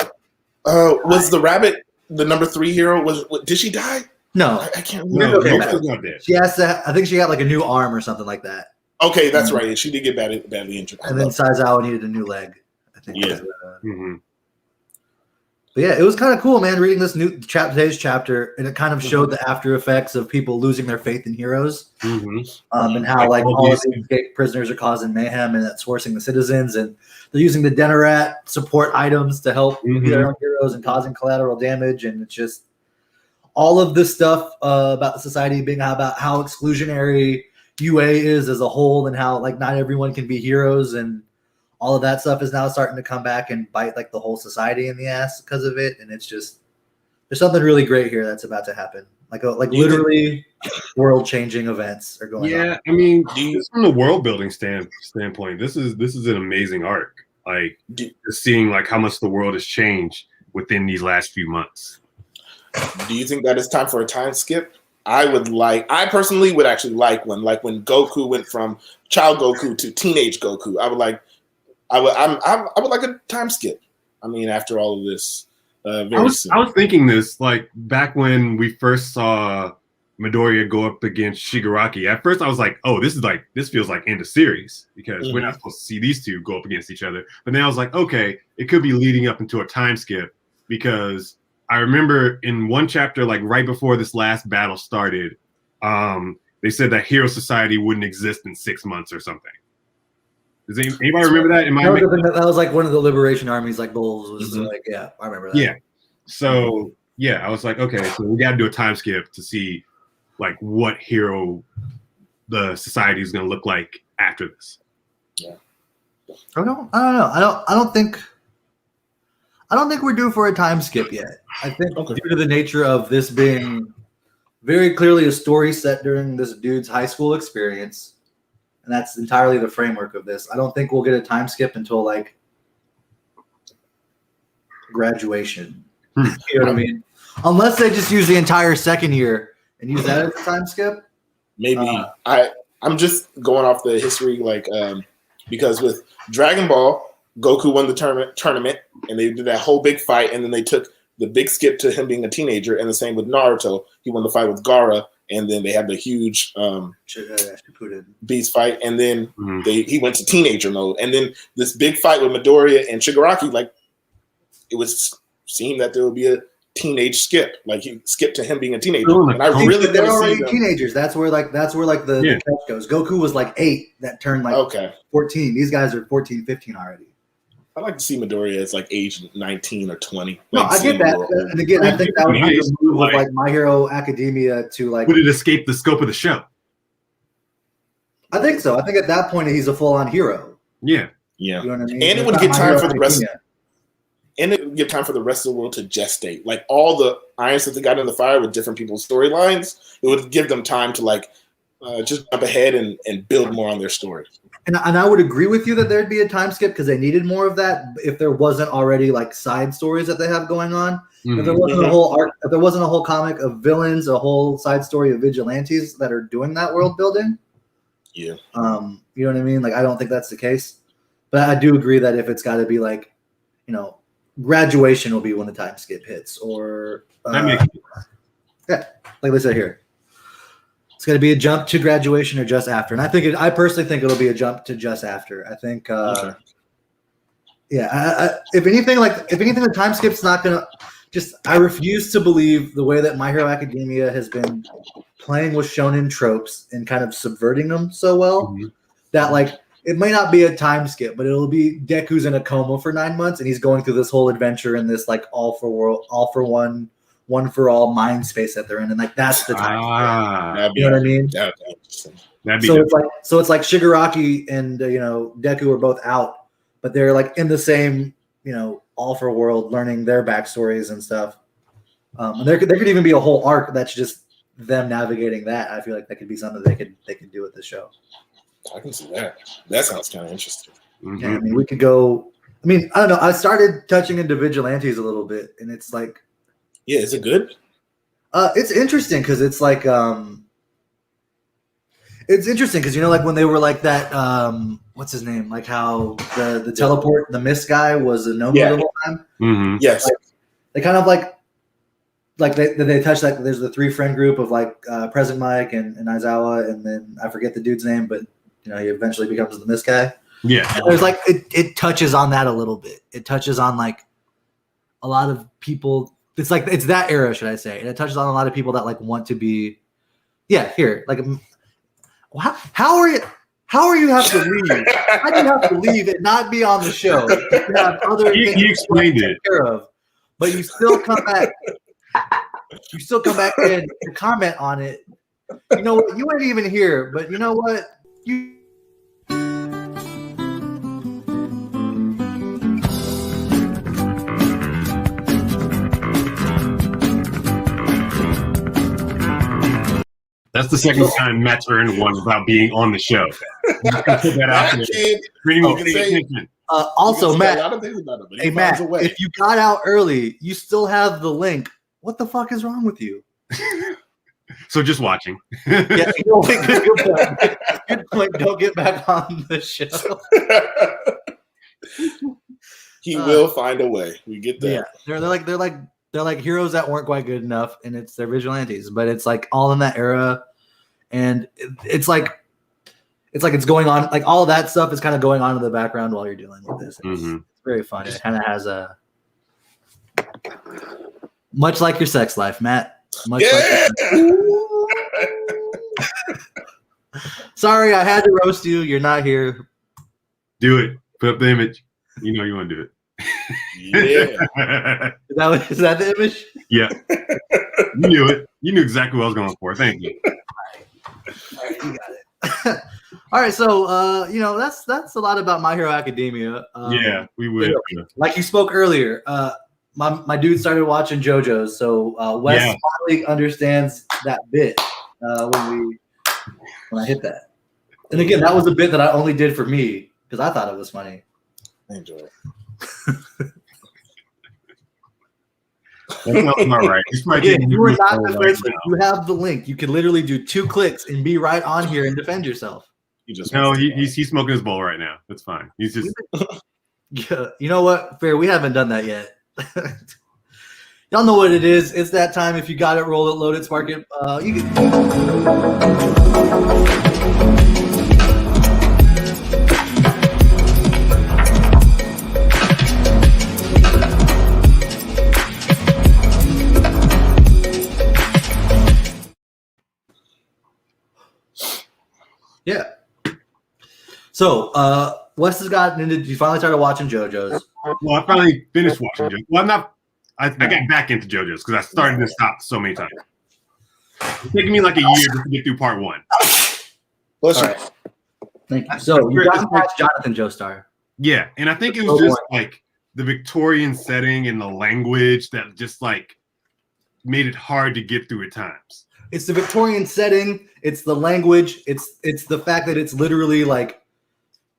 Was the rabbit the number 3 hero? Did she die? No, I can't No, remember. Okay. most of them are dead. she has to. I think she got like a new arm or something like that. Okay, that's right. She did get badly injured. I And then love Saizawa needed a new leg. I think. Yeah. Mhm. But yeah, it was kind of cool, man, reading this today's chapter, and it kind of showed the after effects of people losing their faith in heroes, Mhm. and how like all of these escaped prisoners are causing mayhem, and that's forcing the citizens, and they're using the Denorat support items to help be their own heroes and causing collateral damage, and it's just all of this stuff about the society being about how exclusionary UA is as a whole, and how like not everyone can be heroes, and all of that stuff is now starting to come back and bite like the whole society in the ass because of it. And it's just, there's something really great here that's about to happen. Like literally world changing events are going on. Yeah, I mean, just from the world building standpoint, this is an amazing arc. Like just seeing like how much the world has changed within these last few months. Do you think that it's time for a time skip? I personally would actually like when Goku went from child Goku to teenage Goku. I would like a time skip. I mean, after all of this, I was thinking this like back when we first saw Midoriya go up against Shigaraki. At first, I was like, "Oh, this feels like end of series because we're not supposed to see these two go up against each other." But then I was like, "Okay, it could be leading up into a time skip because I remember in one chapter, like right before this last battle started, they said that Hero Society wouldn't exist in 6 months or something. Does anybody remember that? That was like one of the Liberation Army's like goals was like, yeah, I remember that. Yeah. So yeah, I was like, okay, so we got to do a time skip to see like what hero the society is going to look like after this. Yeah. I don't know. I don't think we're due for a time skip yet. I think due to the nature of this being very clearly a story set during this dude's high school experience, and that's entirely the framework of this. I don't think we'll get a time skip until like graduation. You know what I mean? Unless they just use the entire second year and use that as a time skip. Maybe. I'm just going off the history, like because with Dragon Ball, Goku won the tournament, and they did that whole big fight, and then they took the big skip to him being a teenager, and the same with Naruto. He won the fight with Gaara, and then they had the huge beast fight, and then he went to teenager mode, and then this big fight with Midoriya and Shigaraki, like it was seemed that there would be a teenage skip, like he skipped to him being a teenager. And I really they're already teenagers. That's where the catch goes. Goku was like 8 that turned like 14. These guys are 14, 15 already. I like to see Midoriya as like age 19 or 20. No, like I get that. And again, I think that would be the move of like My Hero Academia to like. Would it escape the scope of the show? I think so. I think at that point he's a full-on hero. Yeah. Yeah. You know what I mean? And it would give time for the rest. And it would give time for the rest of the world to gestate. Like all the irons that they got in the fire with different people's storylines, it would give them time to like just jump ahead and build more on their story. And I would agree with you that there'd be a time skip because they needed more of that if there wasn't already like side stories that they have going on. If there wasn't a whole arc, if there wasn't a whole comic of villains, a whole side story of vigilantes that are doing that world building. Yeah. You know what I mean? Like I don't think that's the case. But I do agree that if it's got to be like, you know, graduation will be when the time skip hits, or like they said here, it's going to be a jump to graduation or just after. And I personally think it'll be a jump to just after. I think, if anything, the time skip's not going to just. I refuse to believe the way that My Hero Academia has been playing with shonen tropes and kind of subverting them so well that like. It may not be a time skip, but it'll be Deku's in a coma for 9 months, and he's going through this whole adventure in this like all for one for all mind space that they're in, and like that's the time skip. You know what I mean? So it's like Shigaraki and Deku are both out, but they're like in the same all for world, learning their backstories and stuff. And there could even be a whole arc that's just them navigating that. I feel like that could be something they could do with the show. I can see that. That sounds kind of interesting. Yeah, I mean, we could go. I mean, I don't know. I started touching into vigilantes a little bit, and it's like, yeah, is it good? It's interesting because it's like, it's interesting because like when they were like that, what's his name? Like how the teleport, the mist guy was a Nomu the whole time. Yes, like, they kind of like they touch like there's the 3 friend group of like Present Mike and Aizawa, and then I forget the dude's name, but. He eventually becomes the mist guy. Yeah. And there's like it touches on that a little bit. It touches on like a lot of people. It's like it's that era, should I say? And it touches on a lot of people that like want to be. Yeah, here. Like, how are you? How are you have to leave? How do you have to leave and not be on the show? You have other things you explained it. Care of, but you still come back. You still come back and comment on it. You know what? You ain't even here, but you know what? That's the second time Matt's earned one without being on the show. Put that out there. Also, Matt, hey, Matt, if you got out early, you still have the link. What the fuck is wrong with you? So just watching. Yeah, good point. Good point. Don't get back on the show. He will find a way. We get that. Yeah, they're like heroes that weren't quite good enough, and they're vigilantes, but it's like all in that era, and it's like it's going on. Like all of that stuff is kind of going on in the background while you're dealing with this. It's very fun. It kind of has a Much like your sex life, Matt. Much Yeah. Sorry, I had to roast you. You're not here. Do it. Put up the image. You know you want to do it. Yeah. Is that the image? Yeah. You knew it. You knew exactly what I was going for. Thank you. All right, you got it. All right, so that's a lot about My Hero Academia. Yeah, we would. Like you spoke earlier, my dude started watching JoJo's, so Wes finally understands that bit when I hit that. And again, that was a bit that I only did for me because I thought it was funny. I enjoy it. That's not right. Again, you are not defenseless. You have the link. You can literally do 2 clicks and be right on here and defend yourself. He's smoking his bowl right now. That's fine. He's just. Yeah, you know what? Fair. We haven't done that yet. Y'all know what it is. It's that time. If you got it, roll it, load it, spark it. You can. Yeah. So, Wes has gotten into. You finally started watching JoJo's. Well, I finally finished watching JoJo's. Well, I'm not. I got back into JoJo's because I started to stop so many times. It's taking me like a year just to get through part 1. All right. Thank you. So you got past Jonathan Joestar. Yeah, and I think it was just like the Victorian setting and the language that just like made it hard to get through at times. It's the Victorian setting. It's the language. It's the fact that it's literally like,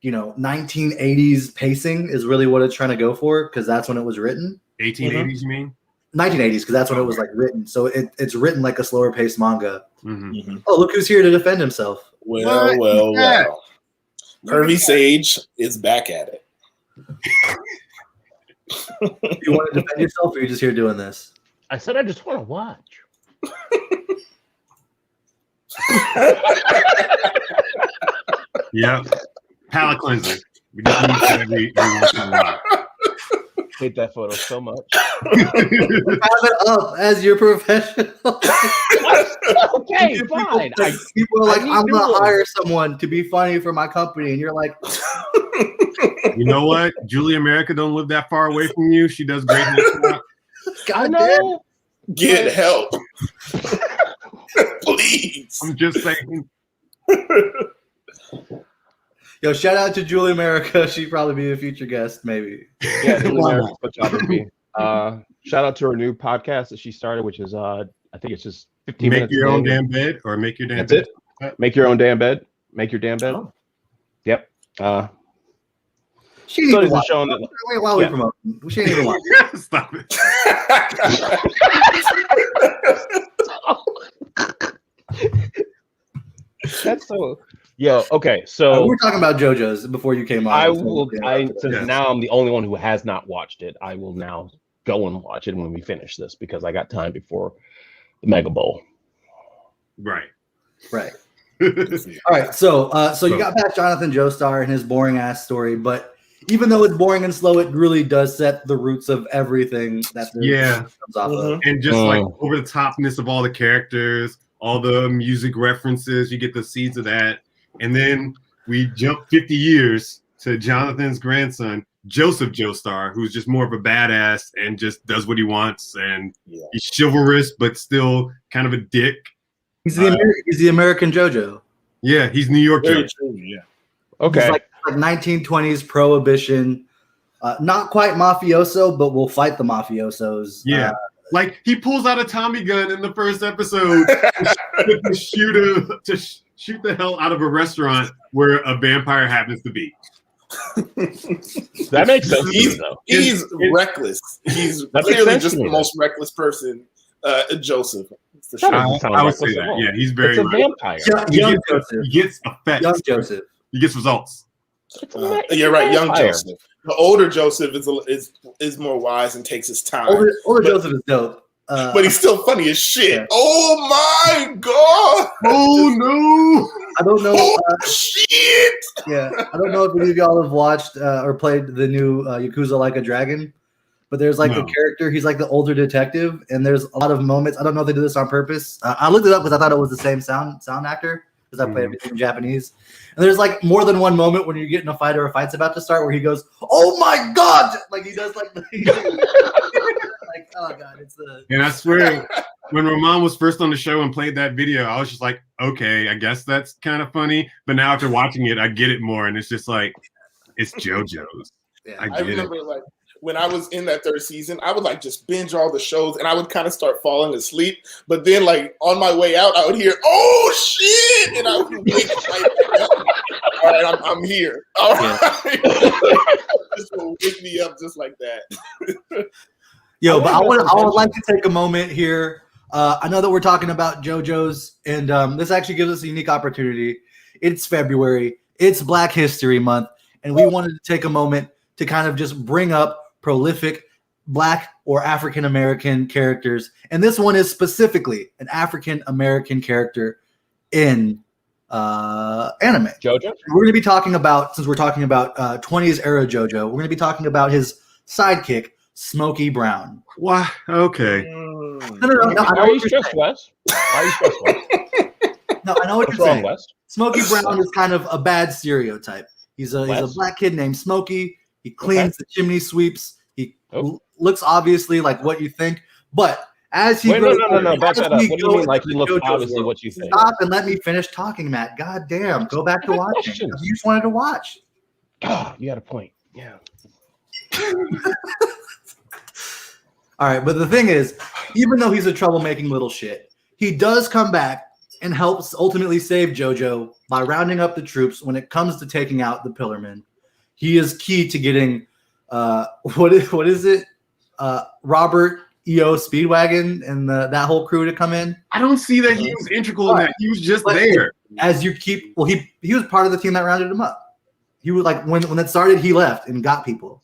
1980s pacing is really what it's trying to go for because that's when it was written. 1880s, you mean? 1980s because that's when it was like written. So it's written like a slower paced manga. Mm-hmm. Oh, look who's here to defend himself. Well. Hervey Sage is back at it. You want to defend yourself, or are you just here doing this? I said I just want to watch. Yeah, palate cleanser. We just need that every once in a while. Hate that photo so much. Have it up as your professional. Okay, fine. People are like, I'm gonna hire someone to be funny for my company, and you're like, you know what? Julie America don't live that far away from you. She does great. God no. Get help, please. I'm just saying. Yo, shout out to Julie America. She'd probably be a future guest, maybe. Yeah, Julie America, good job with me. Shout out to her new podcast that she started, which is I think it's just 15 minutes. Make your own damn bed, or make your damn bed. That's it. Make your own damn bed. Make your damn bed. Oh. Yep. She so ain't even watch. Showing that. Wait, while we promote, she ain't even watch. Stop it. That's so. Yo, okay, so we were talking about JoJo's before you came on. I will. Since now I'm the only one who has not watched it, I will now go and watch it when we finish this because I got time before the Mega Bowl. Right. All right. So you got past Jonathan Joestar and his boring ass story, but even though it's boring and slow, it really does set the roots of everything that comes off of. And just like over the topness of all the characters, all the music references, you get the seeds of that. And then we jump 50 years to Jonathan's grandson, Joseph Joestar, who's just more of a badass and just does what he wants. And he's chivalrous, but still kind of a dick. He's the American JoJo. Yeah, he's New York JoJo. Yeah. Okay. He's like 1920s prohibition. Not quite mafioso, but will fight the mafiosos. Yeah. Like he pulls out a Tommy gun in the first episode to shoot the hell out of a restaurant where a vampire happens to be. That makes sense. He's reckless. He's clearly just the most reckless person. Joseph. For sure. I would say that. Yeah, he's very. It's a vampire. Young Joseph. He gets effects. Young Joseph. He gets results. You're right, young Joseph. The older Joseph is more wise and takes his time. Older Joseph is dope. But he's still funny as shit. Yeah. Oh my god! Oh no! I don't know. Shit! Yeah, I don't know if any of y'all have watched or played the new Yakuza Like a Dragon, but there's like No. the character. He's like the older detective, and there's a lot of moments. I don't know if they did this on purpose. I looked it up because I thought it was the same sound actor because I play everything in Japanese. And there's like more than one moment when you get in a fight or a fight's about to start where he goes, "Oh my god!" Like he does like, like oh god, it's the. And I swear, when Romann was first on the show and played that video, I was just like, okay, I guess that's kind of funny. But now after watching it, I get it more, and it's just like, it's JoJo's. Yeah. I I get it. remember like when I was in that third season, I would like just binge all the shows and I would kind of start falling asleep. But then like on my way out, I would hear, "Oh shit!" And I would wake right back up. All right, I'm here. All right. This will wake me up just like that. Yo, but I would like to take a moment here. I know that we're talking about JoJo's, and this actually gives us a unique opportunity. It's February. It's Black History Month, and we wanted to take a moment to kind of just bring up prolific Black or African American characters. And this one is specifically an African American character in anime. JoJo? We're going to be talking about, since we're talking about 20s era JoJo, we're going to be talking about his sidekick, Smokey Brown. Why? Okay. No. I know Why are what you you're stressed, saying. Wes? Why are you stressed, Wes? No, I know what What's you're wrong, saying. Wes? Smokey Brown is kind of a bad stereotype. He's a Wes? black kid named Smokey. He cleans the chimney sweeps. He Oh. looks obviously like what you think, but as he Wait, grows no. older, Back as that up. we What do you go mean like he into looks JoJo's obviously world- what you think? Stop and let me finish talking, Matt. God damn. Go back to I got watching. questions. You just wanted to watch. Ah, you got a point. Yeah. All right, but the thing is, even though he's a troublemaking little shit, he does come back and helps ultimately save JoJo by rounding up the troops when it comes to taking out the Pillarmen. He is key to getting what is it? Robert E.O. Speedwagon and that whole crew to come in. I don't see that he was integral in that. He was just there. As you keep, well, he was part of the team that rounded him up. He was like when it started, he left and got people.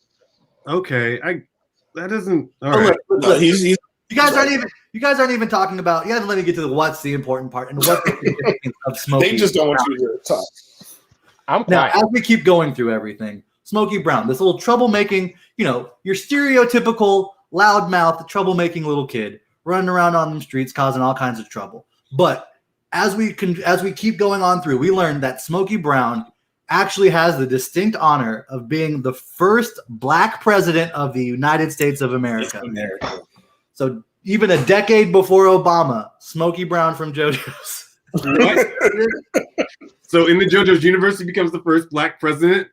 Okay, that doesn't. All Oh, right. look, No, he's you guys aren't even talking about. You haven't let me get to what's the important part and what's the significance of Smokey. they just don't want you to talk. I'm Now, quiet. as we keep going through everything, Smokey Brown, this little troublemaking, your stereotypical loudmouth, troublemaking little kid running around on the streets causing all kinds of trouble. But as we keep going on through, we learn that Smokey Brown actually has the distinct honor of being the first Black president of the United States of America. So even a decade before Obama, Smokey Brown from JoJo's. So in the JoJo's universe, he becomes the first Black president.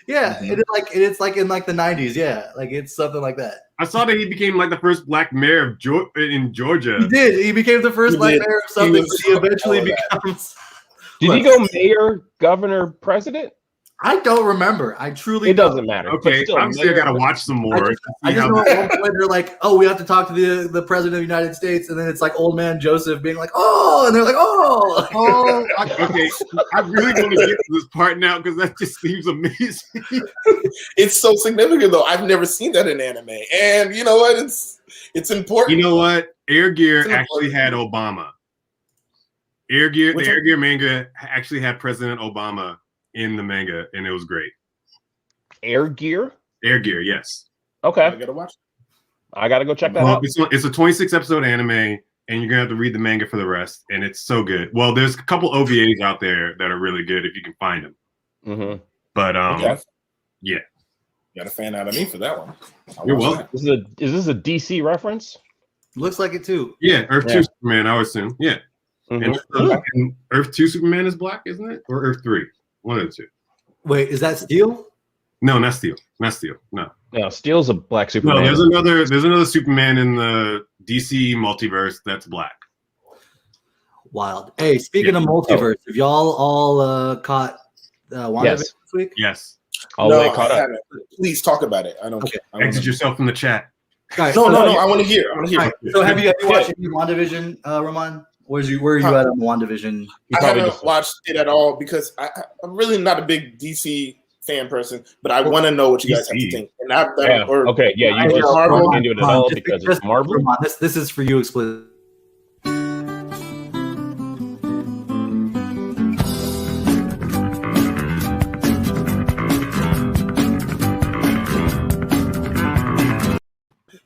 Yeah, it's like in like the 90s. Yeah, like it's something like that. I saw that he became like the first Black mayor of in Georgia. He did. He became the first He Black did. mayor of something. He But was he eventually all of that. becomes. Did he go mayor, governor, president? I don't remember. I truly It doesn't matter. but Okay, still, obviously I mayor- gotta watch some more. I just know at one point they're like, "Oh, we have to talk to the president of the United States," and then it's like old man Joseph being like, "Oh," and they're like, "Oh." Okay, I really want to get to this part now because that just seems amazing. It's so significant though. I've never seen that in anime, and you know what? It's important. You know what? Air Gear It's actually had Obama. Air Gear, the Air Gear manga actually had President Obama in the manga, and it was great. Air Gear? Air Gear, yes. Okay. I gotta watch. I got to go check that Well, out. it's a 26 episode anime, and you're gonna have to read the manga for the rest, and it's so good. Well, there's a couple OVAs out there that are really good if you can find them. Mm-hmm. But Okay. yeah. Got a fan out of me for that one. I'll You're watch welcome. that. Is this a DC reference? Looks like it too. Yeah, Earth Yeah. 2 Superman, I would assume. Yeah. Mhm. And Earth 2 Superman is black, isn't it? Or Earth 3? One of the two. Wait, is that Steel? No, not Steel. Not Steel. No. No, Steel's a black Superman. No, there's another Superman in the DC multiverse that's black. Wild. Hey, speaking of multiverse, have y'all all caught WandaVision Yes. this week? Yes. All no, the way caught I up. haven't. Please talk about it. I don't. Okay. I wanna- Exit yourself from the chat. All right, No, so- no. I want to hear. I want to hear. all right, so have you watched any WandaVision, Roman? Where are you at on WandaVision? You I probably haven't just- watched it at all because I'm really not a big DC fan person, but I want to know what you guys have to DC. think. And not Yeah. or Okay. Yeah. I You just know, Marvel, can't Roman, do it at Roman, all just- because just- it's Marvel. Roman, this is for you explicitly.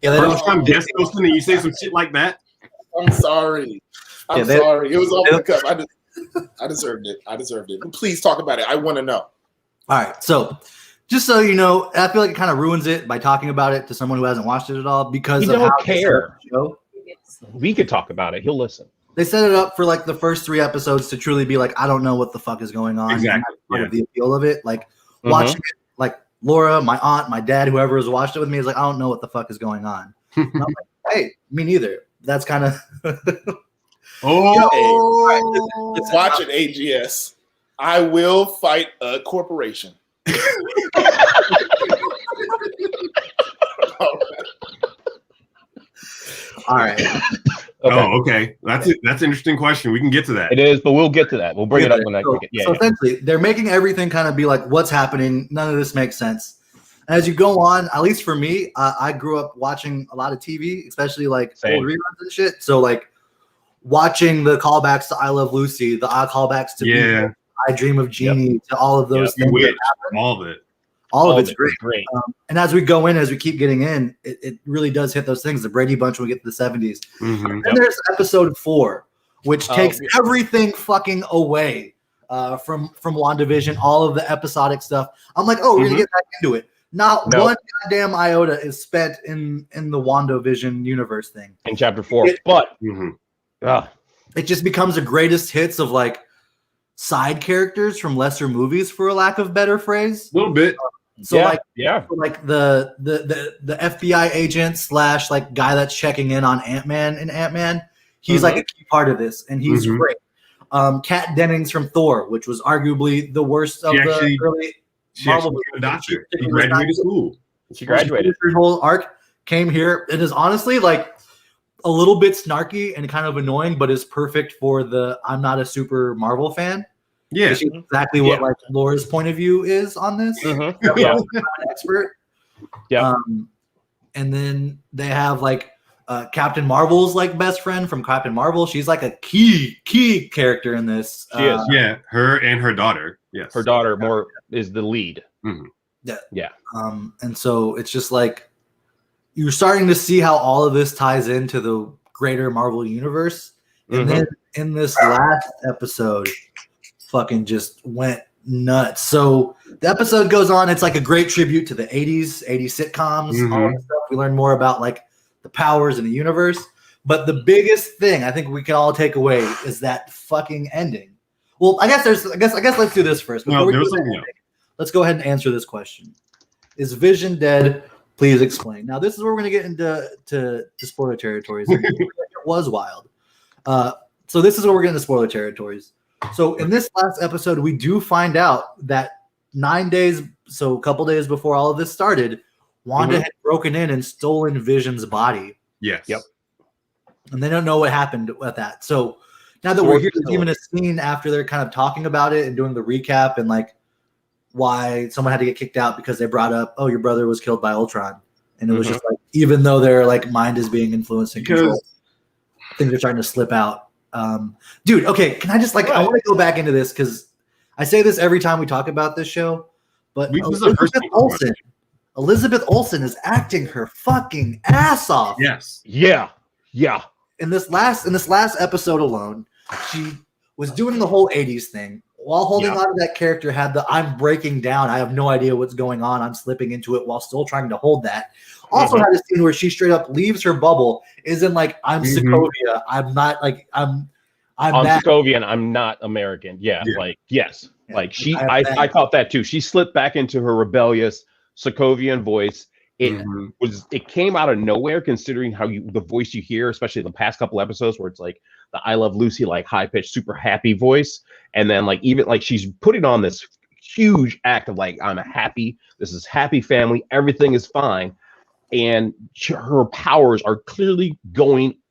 Yeah, they First don't. time guest hosting and you say some shit like that. I'm sorry. I'm Yeah, sorry. It was off the cuff. I deserved it. But please talk about it. I want to know. All right, so just so you know, I feel like it kind of ruins it by talking about it to someone who hasn't watched it at all because We of don't how they set up care. the show. We could talk about it. He'll listen. They set it up for like the first 3 episodes to truly be like, I don't know what the fuck is going on. Exactly, And that's part yeah. of the appeal of it. Like watching it, like Laura, my aunt, my dad, whoever has watched it with me is like, I don't know what the fuck is going on. And I'm like, hey, me neither. That's kind of Let's watch it, AGS. I will fight a corporation. all right. Okay. Oh, okay. That's it. That's an interesting question. We can get to that. It is, but we'll get to that. We'll bring it up when I So, get yeah. so essentially, they're making everything kind of be like, what's happening? None of this makes sense. And as you go on, at least for me, I grew up watching a lot of TV, especially like Same. old reruns and shit. So like watching the callbacks to I Love Lucy, the callbacks to Yeah. I Dream of Jeannie, to all of those things. Bewitched, all of it. All of it's great. Great. And as we go in, as we keep getting in, it really does hit those things. The Brady Bunch when we get to the 70s. Mhm. Then there's episode 4, which takes yeah. everything fucking away from WandaVision, all of the episodic stuff. I'm like, oh, we're gonna get back into it. Not No. one goddamn iota is spent in the WandaVision universe thing. In chapter 4. It- But Mhm. It just becomes a greatest hits of like side characters from lesser movies, for a lack of better phrase. A little bit. So yeah, like yeah. like the FBI agent / like guy that's checking in on Ant-Man and Ant-Man, he's like a key part of this, and he's Mhm. great. Kat Dennings from Thor, which was arguably the worst of She the actually- early She Marvel actually became a movies. doctor. She She was graduated not- school. She graduated. Her whole arc came here. It is honestly like a little bit snarky and kind of annoying, but is perfect for the I'm not a super Marvel fan. Yeah. Which is exactly what Yeah. like Laura's point of view is on this. Mhm. Yeah, Yeah. I'm not an expert. Yeah. And then they have like Captain Marvel's like best friend from Captain Marvel. She's like a key character in this. She is. Yeah. Her and her daughter. Yes. Her daughter more is the lead. And so it's just like you're starting to see how all of this ties into the greater Marvel universe. And Mhm. then in this last episode, fucking just went nuts. So the episode goes on. It's like a great tribute to the 80s sitcoms, all that stuff. We learn more about like the powers in the universe. But the biggest thing I think we can all take away is that fucking ending. Well, I guess let's do this first. No, Before we there do was the something ending, let's go ahead and answer this question. Is Vision dead? Please explain. Now, this is where we're going to get into to spoiler territories. It was wild. So this is where we're getting to spoiler territories. So in this last episode, we do find out that 9 days, so a couple days before all of this started, Wanda had broken in and stolen Vision's body. Yes. Yep. And they don't know what happened with that. So now that we're here, there's even a scene after they're kind of talking about it and doing the recap and like why someone had to get kicked out because they brought up, oh, your brother was killed by Ultron. And it was just like, even though their like mind is being influenced and controlled, things are starting to slip out. Dude, okay, can I just like, I want to go back into this because I say this every time we talk about this show, but Elizabeth Olsen is acting her fucking ass off. Yes. Yeah. Yeah. In this last episode alone, she was doing the whole 80s thing while holding on to that character, had the I'm breaking down, I have no idea what's going on, I'm slipping into it while still trying to hold that. Also had a scene where she straight up leaves her bubble, isn't like I'm Sokovia, I'm not like I'm Sokovian, I'm not American. Yeah. Like yes. Yeah. Like I thought that too. She slipped back into her rebellious Sokovian voice. It came out of nowhere considering how the voice you hear, especially the past couple episodes where it's like the I Love Lucy, like high pitched, super happy voice. And then like even like she's putting on this huge act of like, I'm happy. This is happy family. Everything is fine. And her powers are clearly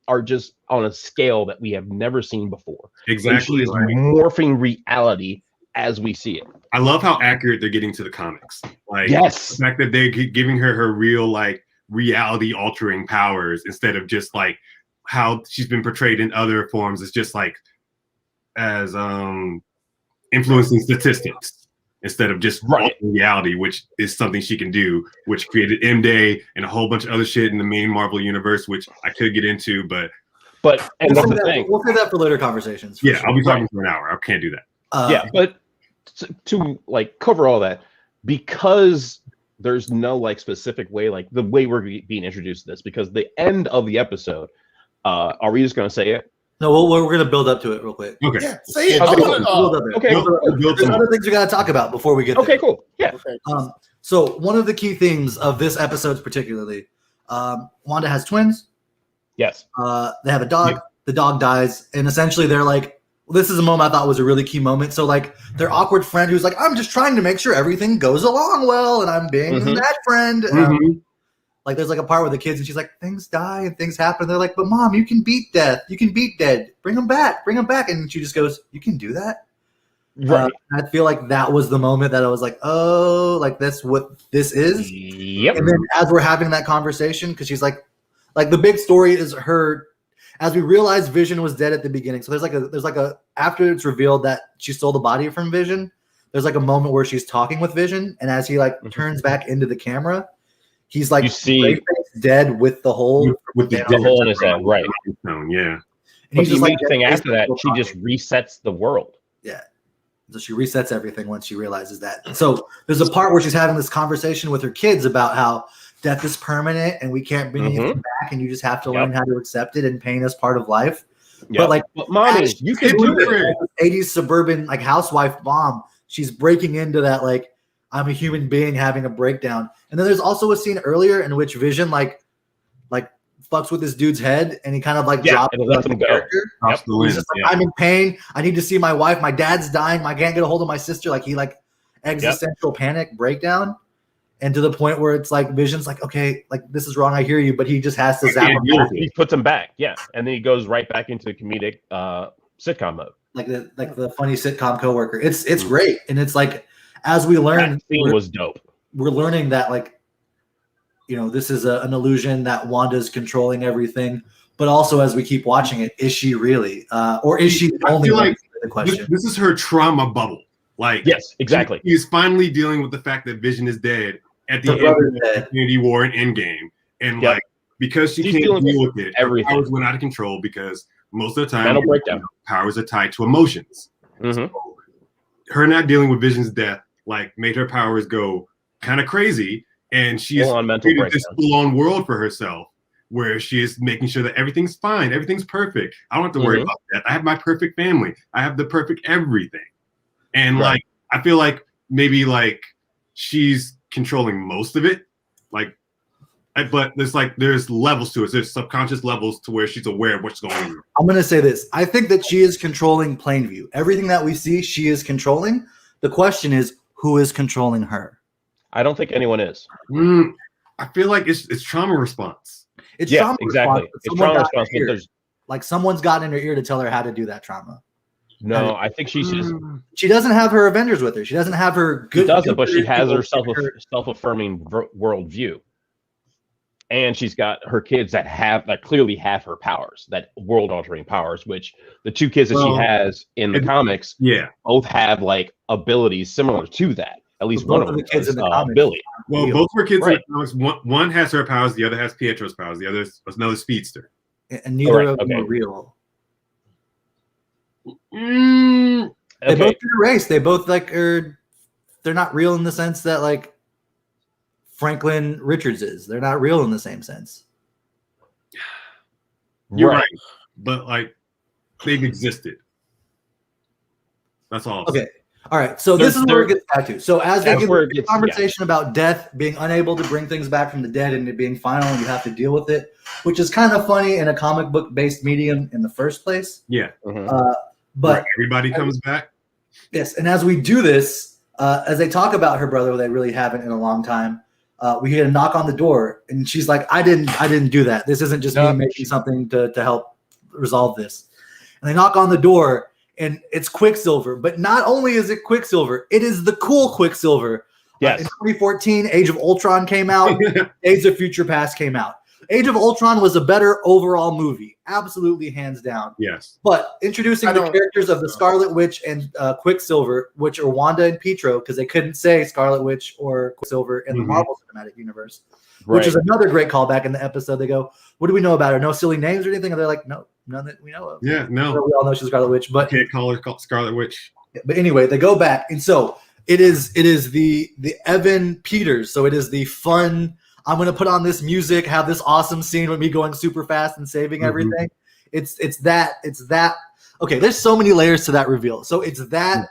are just on a scale that we have never seen before. Exactly. And she is morphing reality as we see it. I love how accurate they're getting to the comics. Like yes, the fact that they're giving her real like reality altering powers instead of just like how she's been portrayed in other forms. It's just like as influencing statistics instead of just Right. altering reality, which is something she can do, which created M-Day and a whole bunch of other shit in the main Marvel universe, which I could get into, but and that's the thing. We'll save that for later conversations. For yeah, sure. I'll be talking for an hour. I can't do that. Yeah, but to like cover all that, because there's no like specific way, like the way we're being introduced to this, because the end of the episode, are we just going to say it? No, we're going to build up to it real quick. Okay. Yeah, say it. Okay, I wanna know. Build up there. Okay. Build There's some- other things we got to talk about before we get Okay, there. cool. Yeah. Okay. So one of the key themes of this episode particularly, Wanda has twins. Yes. They have a dog. Yeah. The dog dies, and essentially they're like, well, this is a moment I thought was a really key moment. So like their awkward friend who's like, I'm just trying to make sure everything goes along well, and I'm being Mhm. that friend. Mhm. Like there's like a part with the kids, and she's like, things die and things happen. They're like, but mom, you can beat death. You can beat dead. Bring them back. Bring them back. And she just goes, you can do that. Right. I feel like that was the moment that I was like, oh, like that's what this is. Yep. And then as we're having that conversation, because she's like the big story is her, as we realize Vision was dead at the beginning. So there's like a after it's revealed that she stole the body from Vision, there's like a moment where she's talking with Vision, and as he like turns back into the camera, he's like You see- straight-faced dead with the hole with the The hole in his head, right. stone, yeah. And But he's the just like amazing thing dead-faced after that, still she just talking. resets the world. So she resets everything once she realizes that. So there's a part where she's having this conversation with her kids about how death is permanent and we can't bring anything back, and you just have to learn how to accept it, and pain is part of life. Yep. But like, But mommy, as you can she's do doing it. this 80s suburban like housewife mom, she's breaking into that like I'm a human being having a breakdown. And then there's also a scene earlier in which Vision like fucks with this dude's head, and he kind of like Yeah, drops and it lets like, him the go. character. Drops the He's lens, just like, yeah. I'm in pain. I need to see my wife. My dad's dying. I can't get a hold of my sister. Like he like existential panic breakdown, and to the point where it's like Vision's like, okay, like this is wrong. I hear you, but he just has to zap him back. He puts him back, yeah, and then he goes right back into comedic sitcom mode. like the funny sitcom coworker. It's great, and it's like as we learn, That scene was dope. we're learning that like this is an illusion that Wanda's controlling everything. But also, as we keep watching it, is she really, or is she the I only feel one? like The question. This is her trauma bubble. Like, Yes, exactly. He's finally dealing with the fact that Vision is dead at the Her end brother's of dead. Infinity War and Endgame, and Yep. like because she She's can't dealing deal with with it, everything. her powers went out of control because most of the time Mental breakdown. powers are tied to emotions. Mhm. Her not dealing with Vision's death like made her powers go kind of crazy, and she's Full-on mental created this breakdown. full-on world for herself where she is making sure that everything's fine, everything's perfect. I don't have to worry Mhm. about that. I have my perfect family. I have the perfect everything. And Right. like I feel like maybe like she's controlling most of it. But there's levels to it. There's subconscious levels to where she's aware of what's going on. I'm going to say this. I think that she is controlling Plainview. Everything that we see, she is controlling. The question is, who is controlling her? I don't think anyone is. I feel like it's trauma response. It's Yeah, trauma exactly. response, but It's someone trauma got in her response, but ear. there's Like someone's gotten in her ear to tell her how to do that trauma. no. I think she's just She doesn't have her Avengers with her. She doesn't have her good. she doesn't, but she good has her people with her. self-affirming worldview, and she's got her kids that clearly have her powers, that world-altering powers. Which the two kids that Well, she has in the comics Yeah. both have like abilities similar to that. At least Both one of of them the kids does, in the comics. Billy. Well, Real. both were kids Right. in the comics. One has her powers, the other has Pietro's powers, the other is another speedster. And neither Correct, of them okay. are real. Mm, They Okay, both did a race. They both like are. They're not real in the sense that like Franklin Richards is. They're not real in the same sense. you're right. But like they've existed. That's all. I'm saying. Okay. All right. So this There's- is where it gets back to. So as they That's get where into it the gets- conversation about death, being unable to bring things back from the dead and it being final and you have to deal with it, which is kind of funny in a comic book based medium in the first place. Yeah. Mhm. But Right, everybody comes back. yes, and as we do this, as they talk about her brother, they really haven't in a long time. We get a knock on the door, and she's like, "I didn't do that. This isn't just No. me making something to help resolve this." And they knock on the door, and it's Quicksilver. But not only is it Quicksilver, it is the cool Quicksilver. Yes. In 2014, Age of Ultron came out. Days of Future Past came out. Age of Ultron was a better overall movie, absolutely hands down. Yes. But introducing the characters of the Scarlet Witch and Quicksilver, which are Wanda and Pietro, because they couldn't say Scarlet Witch or Quicksilver in the Marvel Cinematic Universe, which is another great callback in the episode. They go, "What do we know about her? No silly names or anything?" And they're like, "No, none that we know of." Yeah, no. So we all know she's Scarlet Witch, but can't call her Scarlet Witch. But anyway, they go back, and so it is the Evan Peters. So it is the fun. I'm going to put on this music, have this awesome scene with me going super fast and saving everything. It's that. Okay, there's so many layers to that reveal. So it's that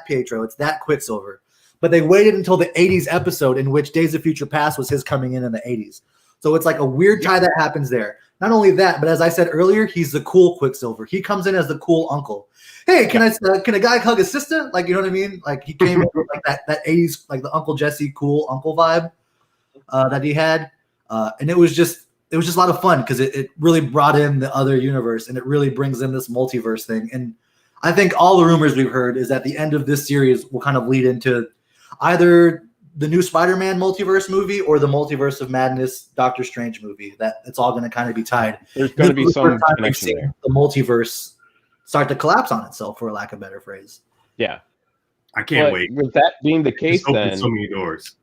Pietro, it's that Quicksilver. But they waited until the 80s episode in which Days of Future Past was his coming in the 80s. So it's like a weird tie that happens there. Not only that, but as I said earlier, he's the cool Quicksilver. He comes in as the cool uncle. Hey, can a guy hug his sister? Like, you know what I mean? Like he came in with like that 80s, like the Uncle Jesse cool uncle vibe that he had. And it was just a lot of fun because it really brought in the other universe and it really brings in this multiverse thing. And I think all the rumors we've heard is that the end of this series will kind of lead into either the new Spider-Man multiverse movie or the Multiverse of Madness Doctor Strange movie. That it's all going to kind of be tied. There's going to be some connection there. The multiverse start to collapse on itself, for lack of a better phrase. Yeah, I can't wait. With that being the case, then so many doors.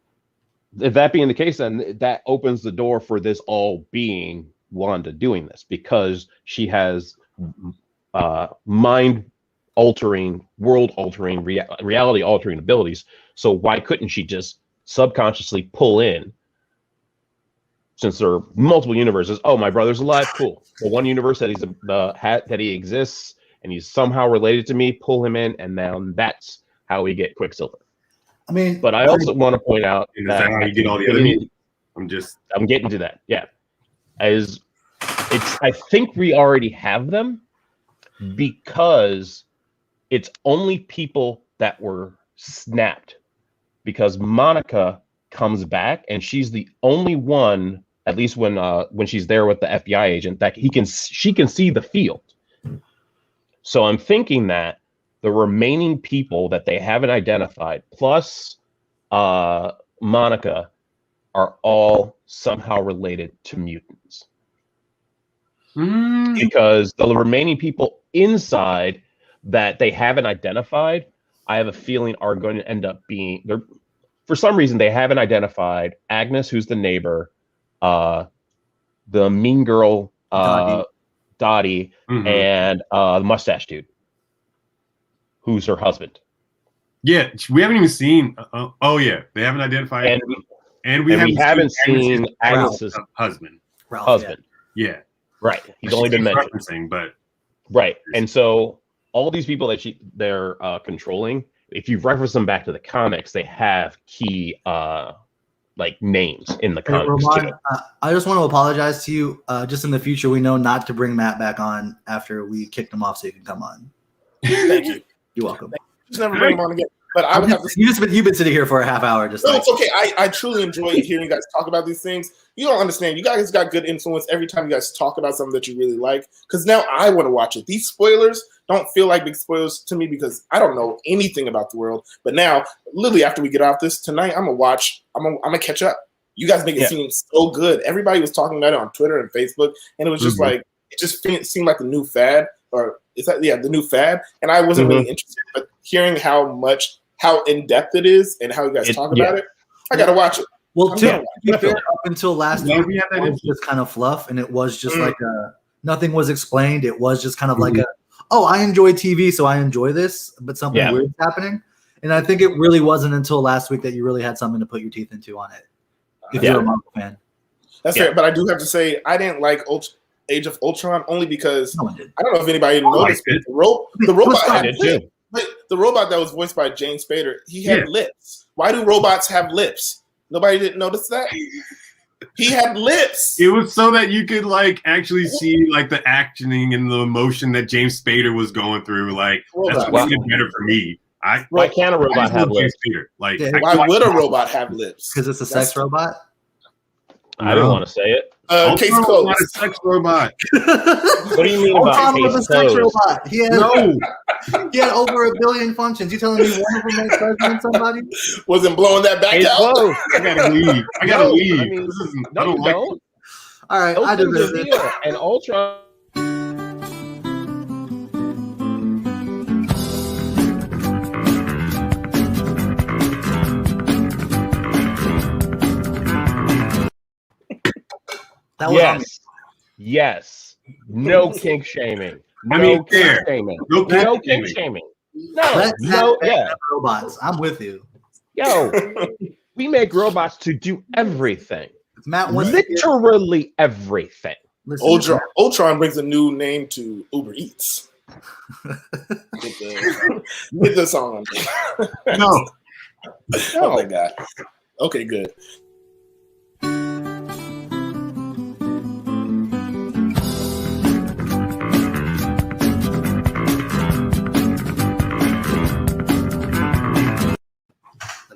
If that being the case, then that opens the door for this all being Wanda doing this because she has mind-altering, world-altering, reality-altering abilities. So why couldn't she just subconsciously pull in, since there are multiple universes? Oh, my brother's alive. Cool. The one universe that he exists and he's somehow related to me. Pull him in, and then that's how we get Quicksilver. I mean, but I also want to point out that how you get all the other. I'm getting to that. Yeah, I think we already have them because it's only people that were snapped. Because Monica comes back and she's the only one, at least when she's there with the FBI agent, that she can see the field. So I'm thinking that the remaining people that they haven't identified, plus Monica, are all somehow related to mutants. Because the remaining people inside that they haven't identified, I have a feeling are going to end up being, for some reason, they haven't identified Agnes, who's the neighbor, the mean girl, Dottie, and the mustache dude, who's her husband. Yeah, we haven't even seen. Oh yeah, they haven't identified, and we haven't seen Agnes's husband. Yeah, right. He's only been mentioned, but right. And so all these people that they're controlling, if you reference them back to the comics, they have key like names in the comics. Romann, I just want to apologize to you. Just in the future, we know not to bring Matt back on after we kicked him off, so you can come on. Thank you. You're welcome. Just never bring him on again. But I would have to. You've been sitting here for a half hour. No, it's okay. I truly enjoy hearing you guys talk about these things. You don't understand. You guys got good influence every time you guys talk about something that you really like. Because now I want to watch it. These spoilers don't feel like big spoilers to me because I don't know anything about the world. But now, literally, after we get off this tonight, I'm gonna watch. I'm gonna catch up. You guys make it seem so good. Everybody was talking about it on Twitter and Facebook, and it was just like it just seemed like the new fad, or is that the new fad? And I wasn't really interested, but hearing how in depth it is and how you guys talk about it, I gotta watch it. Well, to be fair, up until last week, it was just kind of fluff, and it was just like nothing was explained. It was just kind of like I enjoy TV, so I enjoy this, but something weird is happening. And I think it really wasn't until last week that you really had something to put your teeth into on it. If you're a Marvel fan, that's fair. But I do have to say, I didn't like Age of Ultron only because I don't know if anybody noticed it. The robot had lips. But the robot that was voiced by James Spader, he had lips. Why do robots have lips? Nobody didn't notice that? He had lips. It was so that you could like actually see like the actioning and the emotion that James Spader was going through. Like that's what made it better for me. Why can't a robot have lips? Like, why would a robot have lips? Because it's a sex robot. I don't want to say it. Case closed. Not a sex robot. What do you mean about case closed? He had over 1 billion functions. You telling me one of them makes president somebody? Wasn't blowing that back out. I gotta leave. I gotta leave. I don't like it. All right, Those I things deserve are it. real. And Ultron. That was on me. Yes. No kink shaming. I No mean, kink fair. shaming. No kink No kink shaming. shaming. Let's No. have Yeah. robots. I'm with you. Yo, we make robots to do everything. If Matt wants to get, Literally everything. listen, Ultron brings a new name to Uber Eats. Get the song on. No. Oh my god. Okay, good.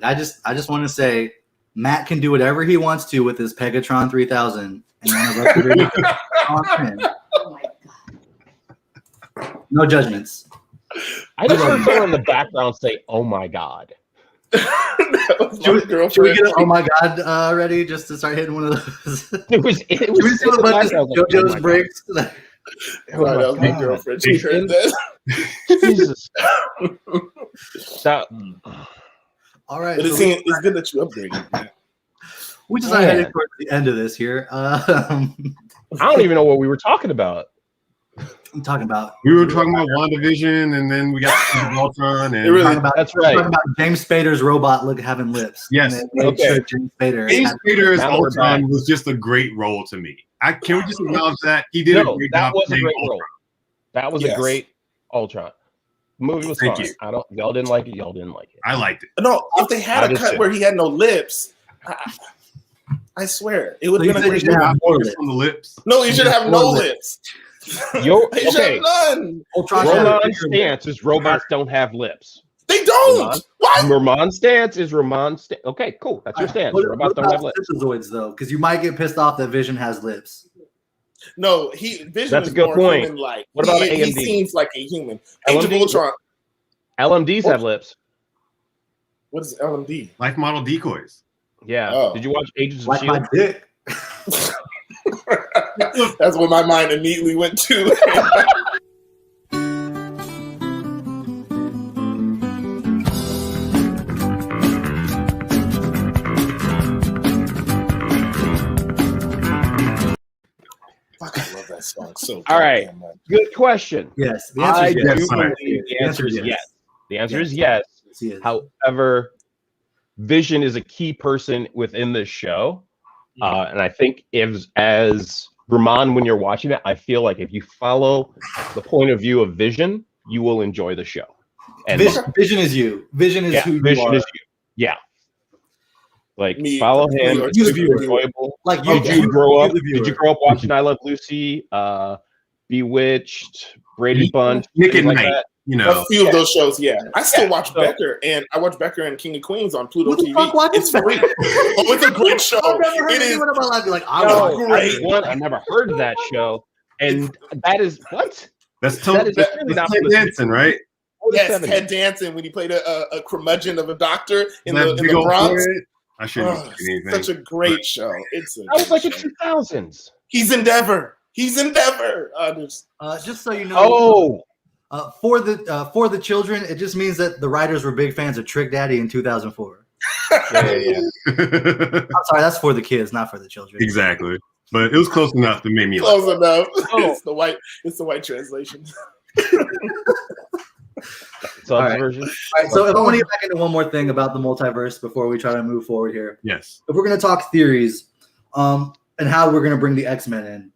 I just want to say, Matt can do whatever he wants to with his Pegatron 3000, and none of us agree on him. Oh my God. No judgments. I just heard someone in the background say, "Oh my god." That was my Should we girlfriend. get an oh my god ready just to start hitting one of those? It was Should we in do a the bunch background, of I was like, JoJo's "Oh my breaks? God." Sorry, that was my God. girlfriend. She heard that. Jesus. That, All right. But So it's good that you upgraded. Man. we just are Man. heading towards the end of this here. I don't even know what we were talking about. I'm talking about. We were talking about WandaVision, and then we got Ultron, and It really- Talking about, That's talking right. about James Spader's robot having lips. Yes. And they made Okay. sure James Spader. James had- Spader as Now we're Ultron back. was just a great role to me. Can we just acknowledge that he did a No, great that job was a playing great Ultron. role. That was Yes. a great Ultron. The movie was Thank fine. you. Y'all didn't like it. Y'all didn't like it. I liked it. No, if they had I a just cut did. where he had no lips, I swer it would So you have been a said great he should movie. have more Focus lips. on the lips. No, he should have no More lips. Yo, He should okay. have none. Ultron should have Romann's bigger lips. stance is robots don't have lips. They don't. Romann? What? Romann's stance is Romann's stance. Okay, cool. That's your stance. What Robots don't about have lips. synthezoids though? Because you might get pissed off that Vision has lips. No, Vision That's is a good more point. human-like. What about he AMD? seems like a human. Age of LMD? Ultron. LMDs have lips. What is LMD? Life model decoys. Yeah. Oh. Did you watch Agents of Like my S.H.I.E.L.D.? dick. That's what my mind immediately went to. Fuck, I love that song so. All right. goddamn much. Good question. Yes. The answer I is do yes. Yes, sir. believe the answer is yes. The answer is Yes. yes. Yes, he is. However, Vision is a key person within this show. And I think as Romann, when you're watching it, I feel like if you follow the point of view of Vision, you will enjoy the show. And Vision is you. Vision is yeah, who you Vision are. is you. Yeah. Like Me, follow him. you It's the super viewer. enjoyable. Like Did you you grow up? the Did you viewer. grow up watching I Love Lucy, Bewitched, Brady Bunch, Nick things and like Night. that? You know, A few of those shows, yeah. I still Yeah, watch so- Becker, and I watch Becker and King of Queens on Pluto Who the TV. fuck watches It's Becker? free. Oh, it's a great show. I've never heard It is. anyone in my life be like, I No, want great. One, I never heard of that show, and that is what? that's That is Ted really not for the Danson, right? Yes, 70s. Ted Danson when he played a curmudgeon of a doctor in That the big old Bronx. forehead. I shouldn't Oh, say anything. such a great show. It's a That was like great in show. 2000s. He's Endeavor. just so you know, Oh, for the children, it just means that the writers were big fans of Trick Daddy in 2004. yeah. I'm sorry, that's for the kids, not for the children. Exactly. But it was close enough to make me laugh. Close enough. Oh. It's the white translation. Subs All right. version. All right, so if I want to get back into one more thing about the multiverse before we try to move forward here, Yes. if we're going to talk theories, and how we're going to bring the X-Men in,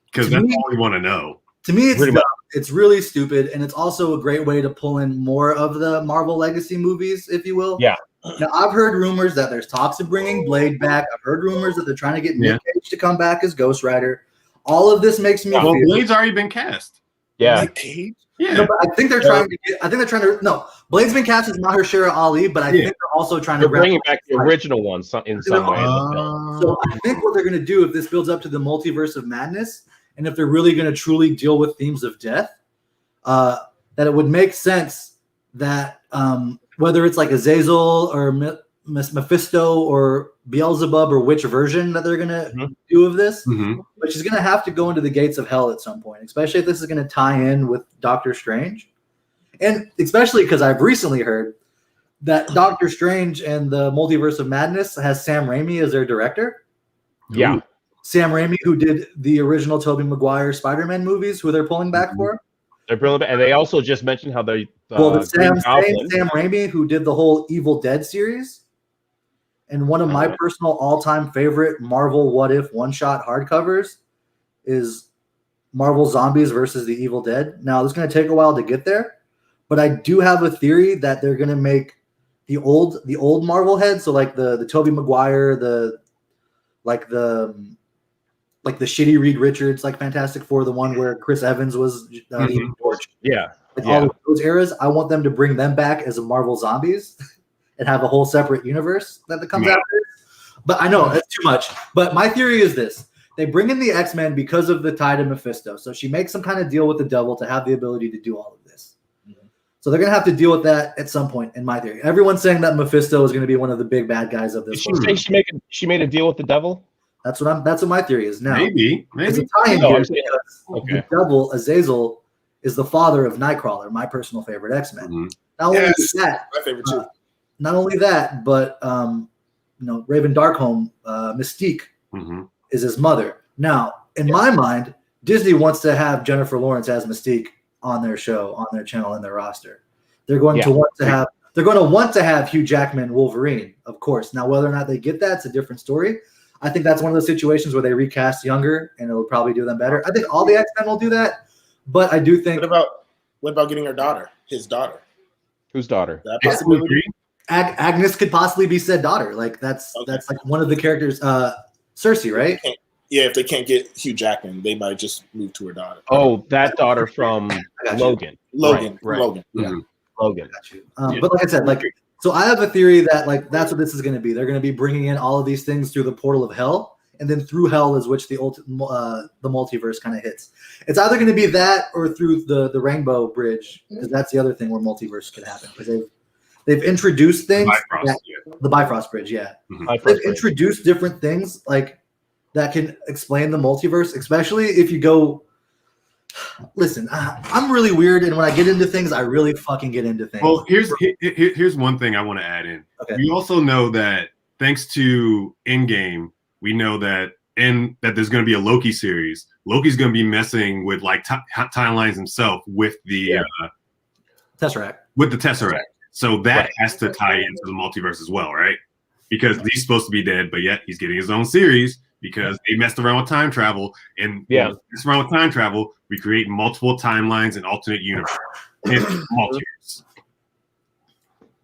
Because To that's me- all we want to know. to me, it's Pretty dumb. much. It's really stupid, and it's also a great way to pull in more of the Marvel Legacy movies, if you will. Yeah. Now, I've heard rumors that there's talks of bringing Blade back. I've heard rumors that they're trying to get Nick Cage to come back as Ghost Rider. All of this makes me Well, feel. Blade's already been cast. Yeah. Nick Cage? Yeah. No, but I think they're trying to get. I think they're trying to. No, Blade's been cast as Mahershala Ali, but I think they're also trying They're to bringing back the original one in some way. in the film. So I think what they're going to do if this builds up to the multiverse of madness, and if they're really going to truly deal with themes of death, that it would make sense that whether it's like Azazel or Mephisto or Beelzebub or which version that they're gonna do of this, but she's gonna have to go into the gates of hell at some point, especially if this is gonna tie in with Doctor Strange, and especially because I've recently heard that Doctor Strange and the Multiverse of Madness has Sam Raimi as their director. Yeah. Ooh. Sam Raimi, who did the original Tobey Maguire Spider-Man movies, who they're pulling back for. They're brilliant, and they also just mentioned how they the Sam Raimi, who did the whole Evil Dead series, and one of my personal all-time favorite Marvel What If one-shot hardcovers is Marvel Zombies versus the Evil Dead. Now, it's going to take a while to get there, but I do have a theory that they're going to make the old Marvel heads, so like the Tobey Maguire, the shitty Reed Richards, like Fantastic Four, the one where Chris Evans was George. Yeah. All of those eras, I want them to bring them back as a Marvel Zombies and have a whole separate universe that comes after. But I know that's too much. But my theory is this. They bring in the X-Men because of the tie to Mephisto. So she makes some kind of deal with the devil to have the ability to do all of this. So they're going to have to deal with that at some point, in my theory. Everyone's saying that Mephisto is going to be one of the big bad guys of this. Did she say she made a deal with the devil? That's what my theory is now. Maybe. It's a tie-in here because the devil, Azazel, is the father of Nightcrawler, my personal favorite X-Men. Not only that, my favorite too. Not only that, but Raven Darkholme, Mystique, is his mother. Now, in my mind, Disney wants to have Jennifer Lawrence as Mystique on their show, on their channel, in their roster. They're going to want to have Hugh Jackman Wolverine, of course. Now, whether or not they get that's a different story. I think that's one of those situations where they recast younger, and it'll probably do them better. I think all the X-Men will do that, but I do think. What about getting her daughter? His daughter. Whose daughter? That possibility. Agnes could possibly be said daughter. Like that's like one of the characters. Cersei, right? Yeah, if they can't get Hugh Jackman, they might just move to her daughter. Oh, that daughter from Logan. Logan. Yeah. Logan. Got you. But like I said, so I have a theory that that's what this is going to be. They're going to be bringing in all of these things through the portal of hell, and then through hell is which the multiverse kind of hits. It's either going to be that or through the Rainbow Bridge, because that's the other thing where multiverse could happen. Because they've introduced things. The Bifrost Bridge, yeah. They've introduced different things that can explain the multiverse, especially if you go. Listen, I'm really weird, and when I get into things, I really fucking get into things. Well, here's one thing I want to add in. Okay. We also know that thanks to Endgame, we know that that there's going to be a Loki series. Loki's going to be messing with timelines himself with the Tesseract. With the Tesseract. So that has to tie into the multiverse as well, right? Because he's supposed to be dead, but yet he's getting his own series because they messed around with time travel. And mess around with time travel, we create multiple timelines and alternate universe. Multiverse.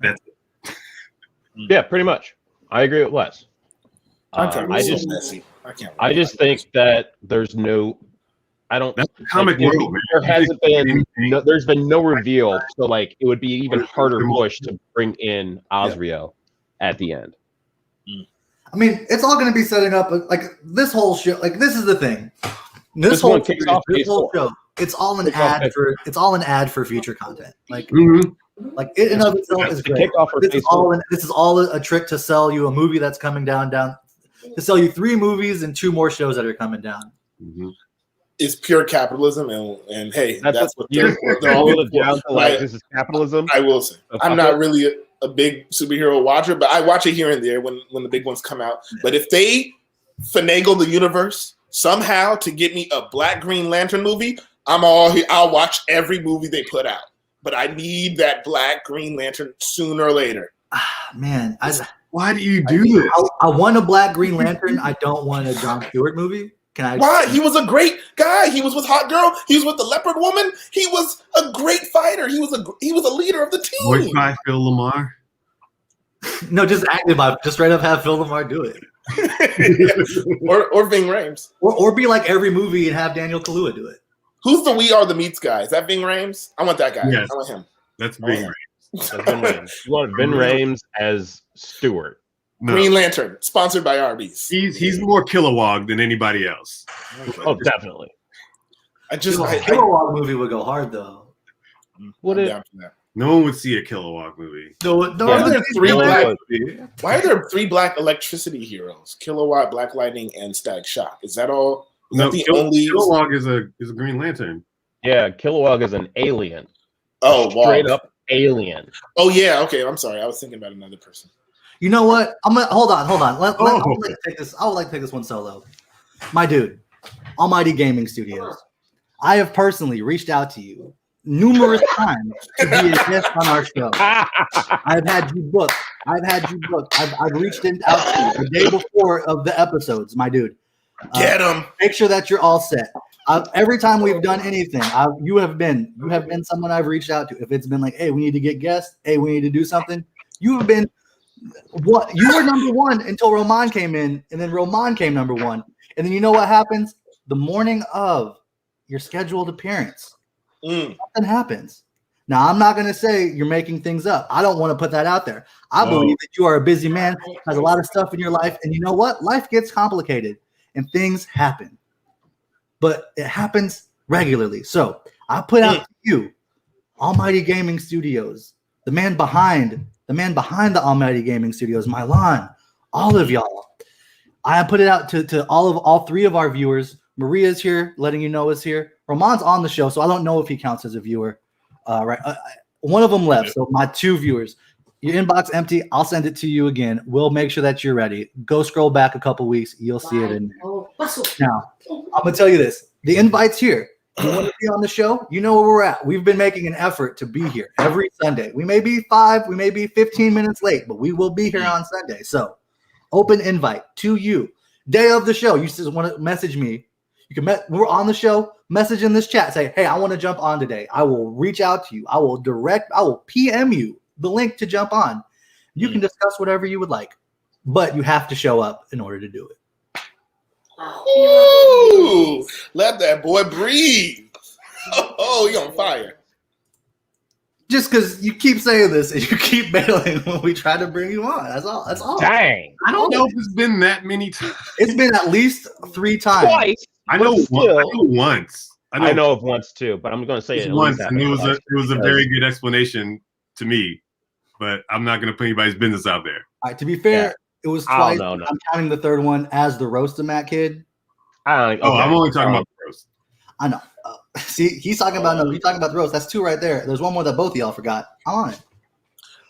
That's it. Yeah, pretty much. I agree with Wes. I just think that there's no. I don't. That's the comic world, man. There hasn't been. There's been no reveal, so it would be even harder push to bring in Azrael at the end. I mean, it's all going to be setting up this whole show. This is the thing. This whole show. It's all an ad for. It's all an ad for future content. It in and of itself is great. This is all a trick to sell you a movie that's coming down. To sell you 3 movies and 2 more shows that are coming down. It's pure capitalism, and hey, that's what they're all down to. This is capitalism. I will say, I'm not really a big superhero watcher, but I watch it here and there when the big ones come out. But if they finagle the universe somehow to get me a Black Green Lantern movie, I'm all here. I'll watch every movie they put out. But I need that Black Green Lantern sooner or later. Man, why do you do this? I want a Black Green Lantern. I don't want a John Stewart movie. Why? He was a great guy. He was with Hot Girl. He was with the Leopard Woman. He was a great fighter. He was a leader of the team. Voiced by Phil Lamar. No, just straight up have Phil Lamar do it. or Ving Rhames. Or be like every movie and have Daniel Kaluuya do it. Who's the We Are the Meats guy? Is that Ving Rhames? I want that guy. Yes. I want him. That's Ving Rhames. You want Ving Rhames as Stewart. No. Green Lantern, sponsored by Arby's. He's more Kilowog than anybody else. Oh, definitely. Kilowog movie would go hard though. Would it? Down for that. No one would see a Kilowog movie. No, Why are there three No, black? but- Why are there three black electricity heroes? Kilowatt, Black Lightning, and Static Shock. Is that all? Is No, that the only? Kilowog is a Green Lantern. Yeah, Kilowog is an alien. Oh, Straight wow. up alien. Oh yeah. Okay, I'm sorry. I was thinking about another person. You know what? I'm gonna hold on. I would Oh. like to take this. I would like to take this one solo. My dude, Almighty Gaming Studios. I have personally reached out to you numerous times to be a guest on our show. I've had you booked. I've reached out to you the day before of the episodes, my dude. Get him. Make sure that you're all set. Every time we've done anything, you have been someone I've reached out to. If it's been like, hey, we need to get guests, hey, we need to do something, you have been what you were number one until Romann came in, and then Romann came number one. And then you know what happens? The morning of your scheduled appearance, something happens. Now, I'm not going to say you're making things up. I don't want to put that out there. I believe that you are a busy man, has a lot of stuff in your life. And you know what? Life gets complicated and things happen. But it happens regularly. So I put out to you, Almighty Gaming Studios, the man behind the Almighty Gaming Studios, Milan, all of y'all. I put it out to all three of our viewers. Maria's here, letting you know is here. Romann's on the show, so I don't know if he counts as a viewer. Right, one of them left. So my two viewers, your inbox empty. I'll send it to you again. We'll make sure that you're ready. Go scroll back a couple weeks. You'll see it in there. Now, I'm gonna tell you this: the invite's here. You want to be on the show? You know where we're at. We've been making an effort to be here every Sunday. We may be 15 minutes late, but we will be here on Sunday. So, open invite to you. Day of the show, you just want to message me. You can we're on the show. Message in this chat. Say, hey, I want to jump on today. I will reach out to you. I will PM you the link to jump on. You can discuss whatever you would like, but you have to show up in order to do it. Ooh, let that boy breathe. Oh, he on fire. Just because you keep saying this and you keep bailing when we try to bring you on. That's all. That's all. Dang. I don't know if it's been that many times. It's been at least 3 times. Twice. I know once. I know of once too, but I'm going to say it once, and it was a because- very good explanation to me, but I'm not going to put anybody's business out there. All right, to be fair, it was Oh, twice. no. I'm counting the third one as the roast of Matt Kid. I'm only talking about the roast. I know. See, he's talking about no. You're talking about the roast. That's 2 right there. There's one more that both of y'all forgot. I'm on it.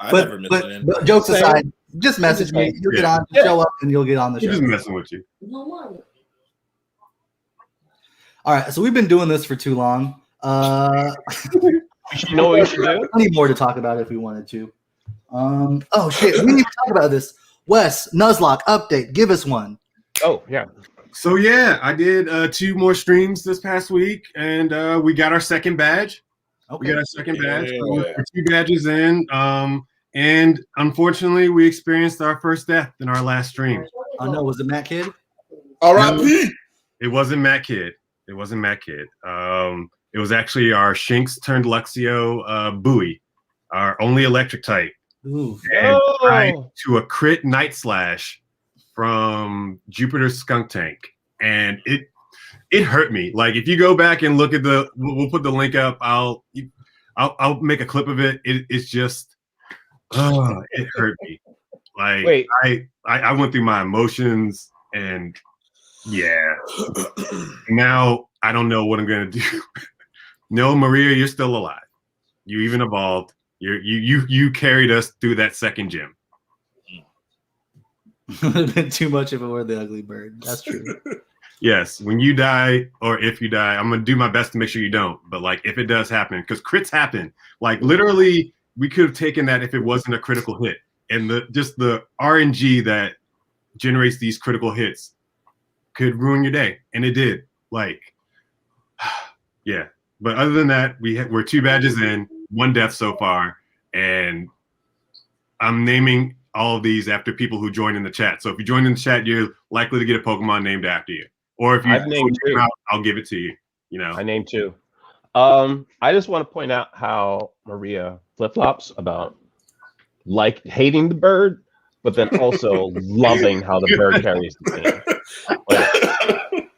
I never missed an invite. But jokes aside, just message me. You'll get on, show up, and you'll get on the He's show. just messing with you. All right, so we've been doing this for too long. You know what we should do? Plenty more to talk about if we wanted to. Oh shit, we need to talk about this. Wes, Nuzlocke update. Give us one. Oh, yeah. So yeah, I did 2 more streams this past week, and we got our second badge. We got our second badge. So we're 2 badges in, and unfortunately, we experienced our first death in our last stream. Oh no, was it Matt Kid? R.I.P. It wasn't Matt Kid. It was actually our Shinx turned Luxio Bowie, our only electric type, Ooh. and tied to a crit Night Slash from Jupiter's Skunk Tank, and it hurt me. Like, if you go back and look at we'll put the link up. I'll make a clip of it. It's just, it hurt me. Like, Wait. I went through my emotions, and yeah. Now I don't know what I'm gonna do. No, Maria, you're still alive. You even evolved. You carried us through that second gym. It would have been too much if it were the ugly bird. That's true. Yes, when you die, or if you die, I'm gonna do my best to make sure you don't. But like, if it does happen, because crits happen. Like, literally, we could have taken that if it wasn't a critical hit, and the RNG that generates these critical hits could ruin your day, and it did. Like, yeah. But other than that, we're 2 badges in, 1 death so far, and I'm naming all of these after people who joined in the chat. So if you join in the chat, you're likely to get a Pokemon named after you. Or if you I've named 2. I'll give it to you. You know, I named 2. I just want to point out how Maria flip-flops about hating the bird, but then also loving how the bird carries the team. Like,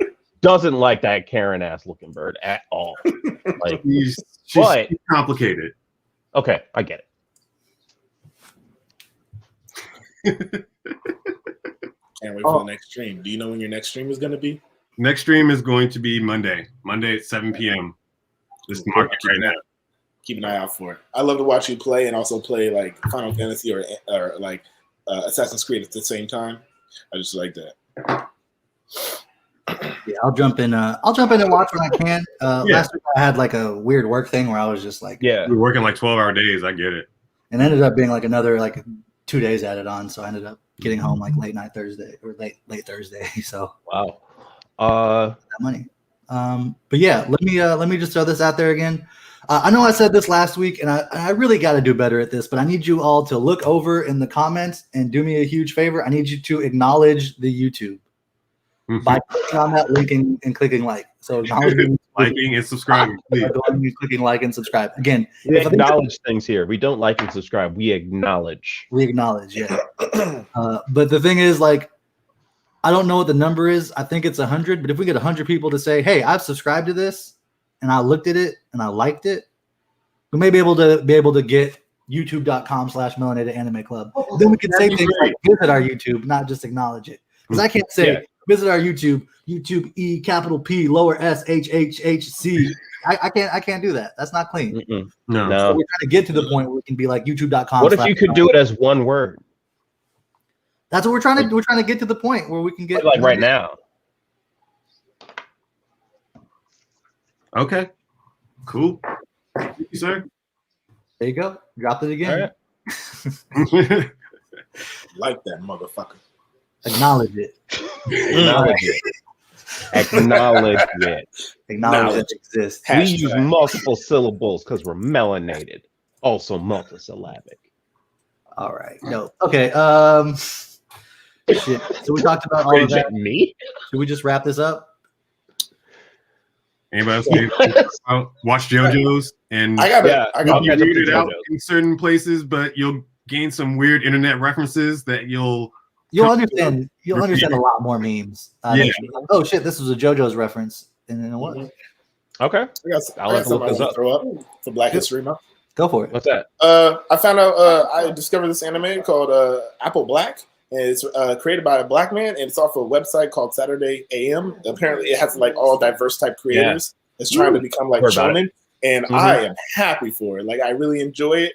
doesn't like that Karen ass looking bird at all. Like, she's but complicated. Okay, I get it. Can't wait for the next stream. Do you know when your next stream is going to be? Next stream is going to be Monday at 7 p.m. Just mark it right now. Keep an eye out for it. I love to watch you play and also play like Final Fantasy or like Assassin's Creed at the same time. I just like that. Yeah, I'll jump in. I'll jump in and watch when I can. Last week I had like a weird work thing where I was just like, Yeah, we're working like 12-hour days. I get it. and ended up being like another like 2 days added on. So I ended up getting home like late Thursday. So wow. that money. But yeah, let me just throw this out there again. I know I said this last week, and I really got to do better at this, but I need you all to look over in the comments and do me a huge favor. I need you to acknowledge the YouTube by clicking on that link and clicking like. So acknowledging, liking, and subscribing. Please. Clicking like and subscribe. Again, We acknowledge things here. We don't like and subscribe. We acknowledge. We acknowledge, yeah. But the thing is, like, I don't know what the number is. I think it's 100. But if we get 100 people to say, "Hey, I've subscribed to this," and I looked at it and I liked it, we may be able to get youtube.com/Melanated Anime Club. Then we can say things like visit our YouTube, not just acknowledge it. Because I can't say visit our YouTube E capital P lower S H H H C. I can't do that. That's not clean. No. So we're trying to get to the point where we can be like youtube.com. What if you could do it as one word? That's what we're trying to do. We're trying to get to the point where we can get like right now. Okay. Cool. Thank you, sir. There you go. Dropped it again. Like that motherfucker. Acknowledge it. Acknowledge it. Acknowledge it. Acknowledge that it exists. We use multiple syllables because we're melanated. Also multisyllabic. All right. No. Okay. Shit. So we talked about all of that. Me? Should we just wrap this up? Anybody else watch JoJo's? And I got you read it out in certain places, but you'll gain some weird internet references that you'll understand. You'll understand a lot more memes. Oh shit! This was a JoJo's reference, and then it was. Okay. I'll have to look this up. Throw up for Black History Month. Go for it. What's that? I found out. I discovered this anime called Apple Black. And it's created by a black man, and it's off a website called Saturday AM. Apparently, it has like all diverse type creators. It's trying to become like shonen, and I am happy for it. Like I really enjoy it.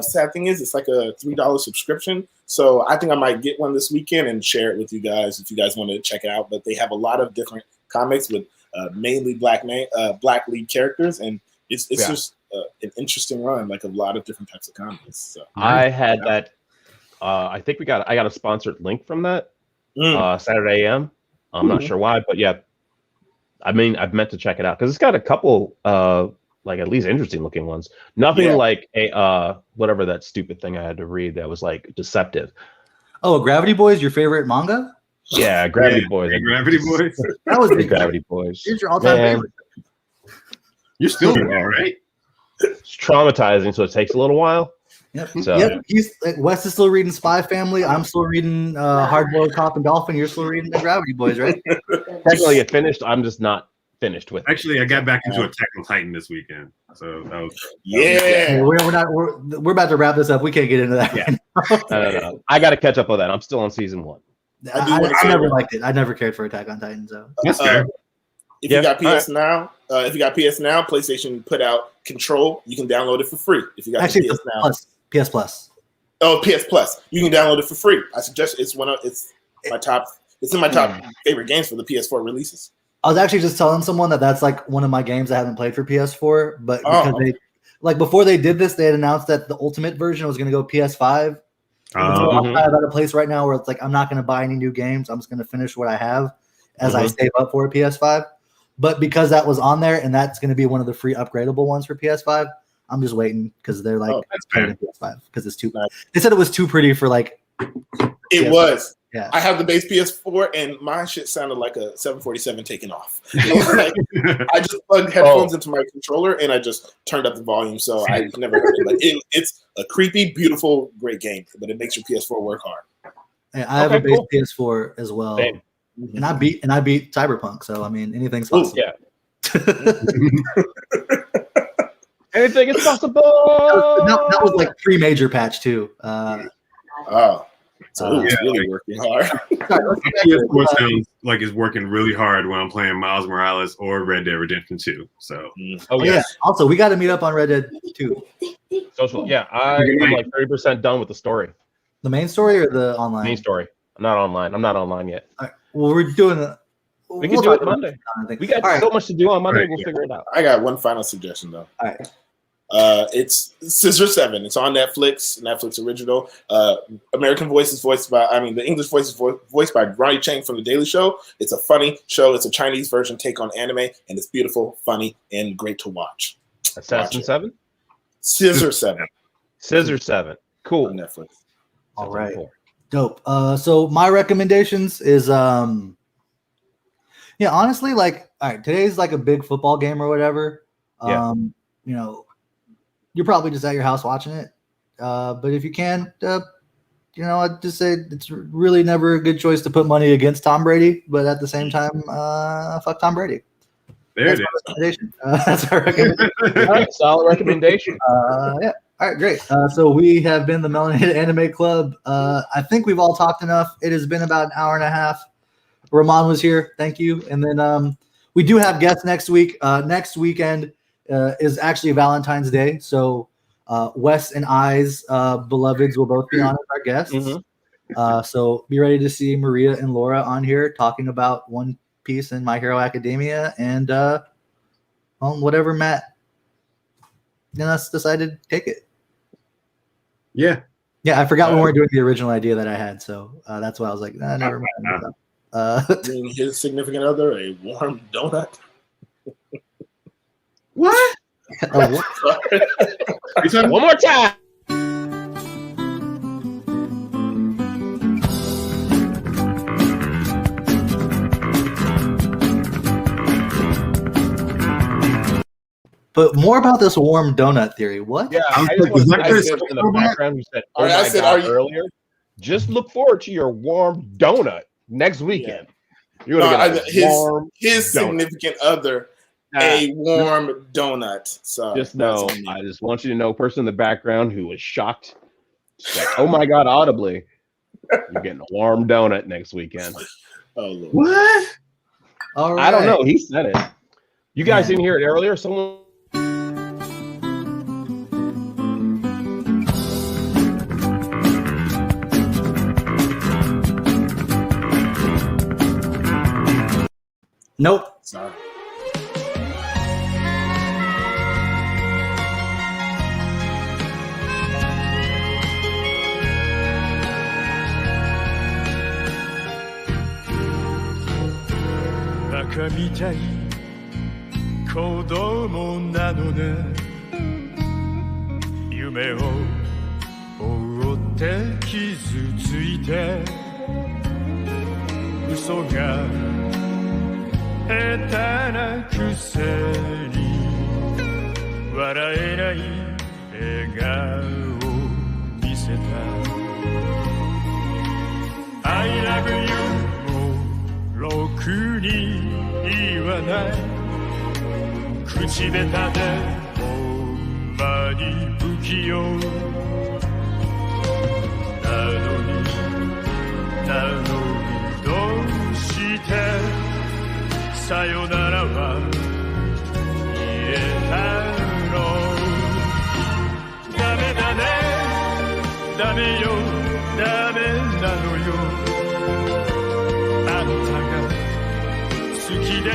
Sad thing is, it's like a $3 subscription, so I think I might get one this weekend and share it with you guys if you guys want to check it out. But they have a lot of different comics with mainly black lead characters, and it's just an interesting run, like a lot of different types of comics. So I had that. I think I got a sponsored link from that Saturday AM. I'm not sure why, but yeah, I mean, I've meant to check it out because it's got a couple like at least interesting looking ones. Nothing like a whatever that stupid thing I had to read that was like deceptive. Oh, Gravity Boys, your favorite manga? Yeah, Gravity Boys. Gravity Boys. That was Gravity Boys. Here's your all-time favorite. You're still there, right? It's traumatizing, so it takes a little while. Yep. So, yep. Wes is still reading Spy Family. I'm still reading Hard Boiled Cop and Dolphin. You're still reading the Gravity Boys, right? Technically, it finished. I'm just not finished with it. Actually, I got back into Attack on Titan this weekend, so that was we're about to wrap this up. We can't get into that. Yeah. I got to catch up with that. I'm still on season 1. I never liked it. I never cared for Attack on Titan. So that's fair. If you got PS Now, PlayStation put out Control. You can download it for free. If you got PS Now. PS Plus. Oh, PS Plus. You can download it for free. I suggest it's in my top favorite games for the PS4 releases. I was actually just telling someone that's like one of my games I haven't played for PS4, but because they like before they did this, they had announced that the ultimate version was going to go PS5. So I'm kind of at a place right now where it's like I'm not going to buy any new games. I'm just going to finish what I have as I save up for a PS5. But because that was on there and that's going to be one of the free upgradable ones for PS5, I'm just waiting because they're like PS5 because it's too. They said it was too pretty for like. It was. Yeah. I have the base PS4 and my shit sounded like a 747 taking off. Like, I just plugged headphones into my controller and I just turned up the volume, so I never heard it. Like it's a creepy, beautiful, great game, but it makes your PS4 work hard. Yeah, I have a base PS4 as well. Same. And I beat Cyberpunk, so I mean anything's possible. Yeah. Anything is possible. That was like pre-major patch too. Oh, so it's really working hard. PS4 sounds like it's working really hard when I'm playing Miles Morales or Red Dead Redemption 2. So, Oh yeah. yeah. Also, we got to meet up on Red Dead 2. Social. Yeah, I'm like 30% done with the story. The main story or the online? Main story. I'm not online yet. All right. Well, we're doing the. We can do it Monday. We got so much to do on Monday. Right, We'll figure it out. I got one final suggestion though. All right. It's Scissor 7. It's on Netflix original. American voice is voiced by, the English voice is voiced by Ronnie Chang from The Daily Show. It's a funny show. It's a Chinese version take on anime, and it's beautiful, funny, and great to watch. Assassin 7? Scissor 7 Scissor 7. Cool. on Netflix. All right. Cool. Dope. So my recommendations is honestly, like, all right, today's like a big football game or whatever. Yeah. You're probably just at your house watching it. But if you can, I'd just say it's really never a good choice to put money against Tom Brady, but at the same time, fuck Tom Brady. there That's it my is. recommendation. That's our recommendation. All right, solid recommendation. Yeah. All right, great. So we have been the Melanated Anime Club. I think we've all talked enough. It has been about an hour and a half. Romann was here. Thank you. And then we do have guests next week. Next weekend is actually Valentine's Day. So Wes and I's beloveds will both be on as our guests. Mm-hmm. So be ready to see Maria and Laura on here talking about One Piece and My Hero Academia and whatever Matt decided to take it. Yeah. Yeah, I forgot we weren't doing the original idea that I had, so that's why I was like, never mind. Bring his significant other a warm donut. What? One more time. But more about this warm donut theory. What? Yeah, I was I just like, want is to that say Chris this in the Robot? background. You said, "Oh All right, I my said, God," are you- earlier. Just look forward to your warm donut next weekend. You're gonna get a warm his donut. significant other a warm donut. So Just know, I just want you to know, person in the background who was shocked, said, "Oh my God!" audibly, you're getting a warm donut next weekend. Oh Lord. What? All right. I don't know. He said it. You guys Man. didn't hear it earlier. Someone. Nope. Sorry.バカみたい子供なのね夢を追って傷ついて嘘が下手なくせに笑えない笑顔見せた I love you もろくに言わない口下手でほんまに不器用なのにどうしてさよならは言えたのダメだねダメよダメなのよあんたが好きで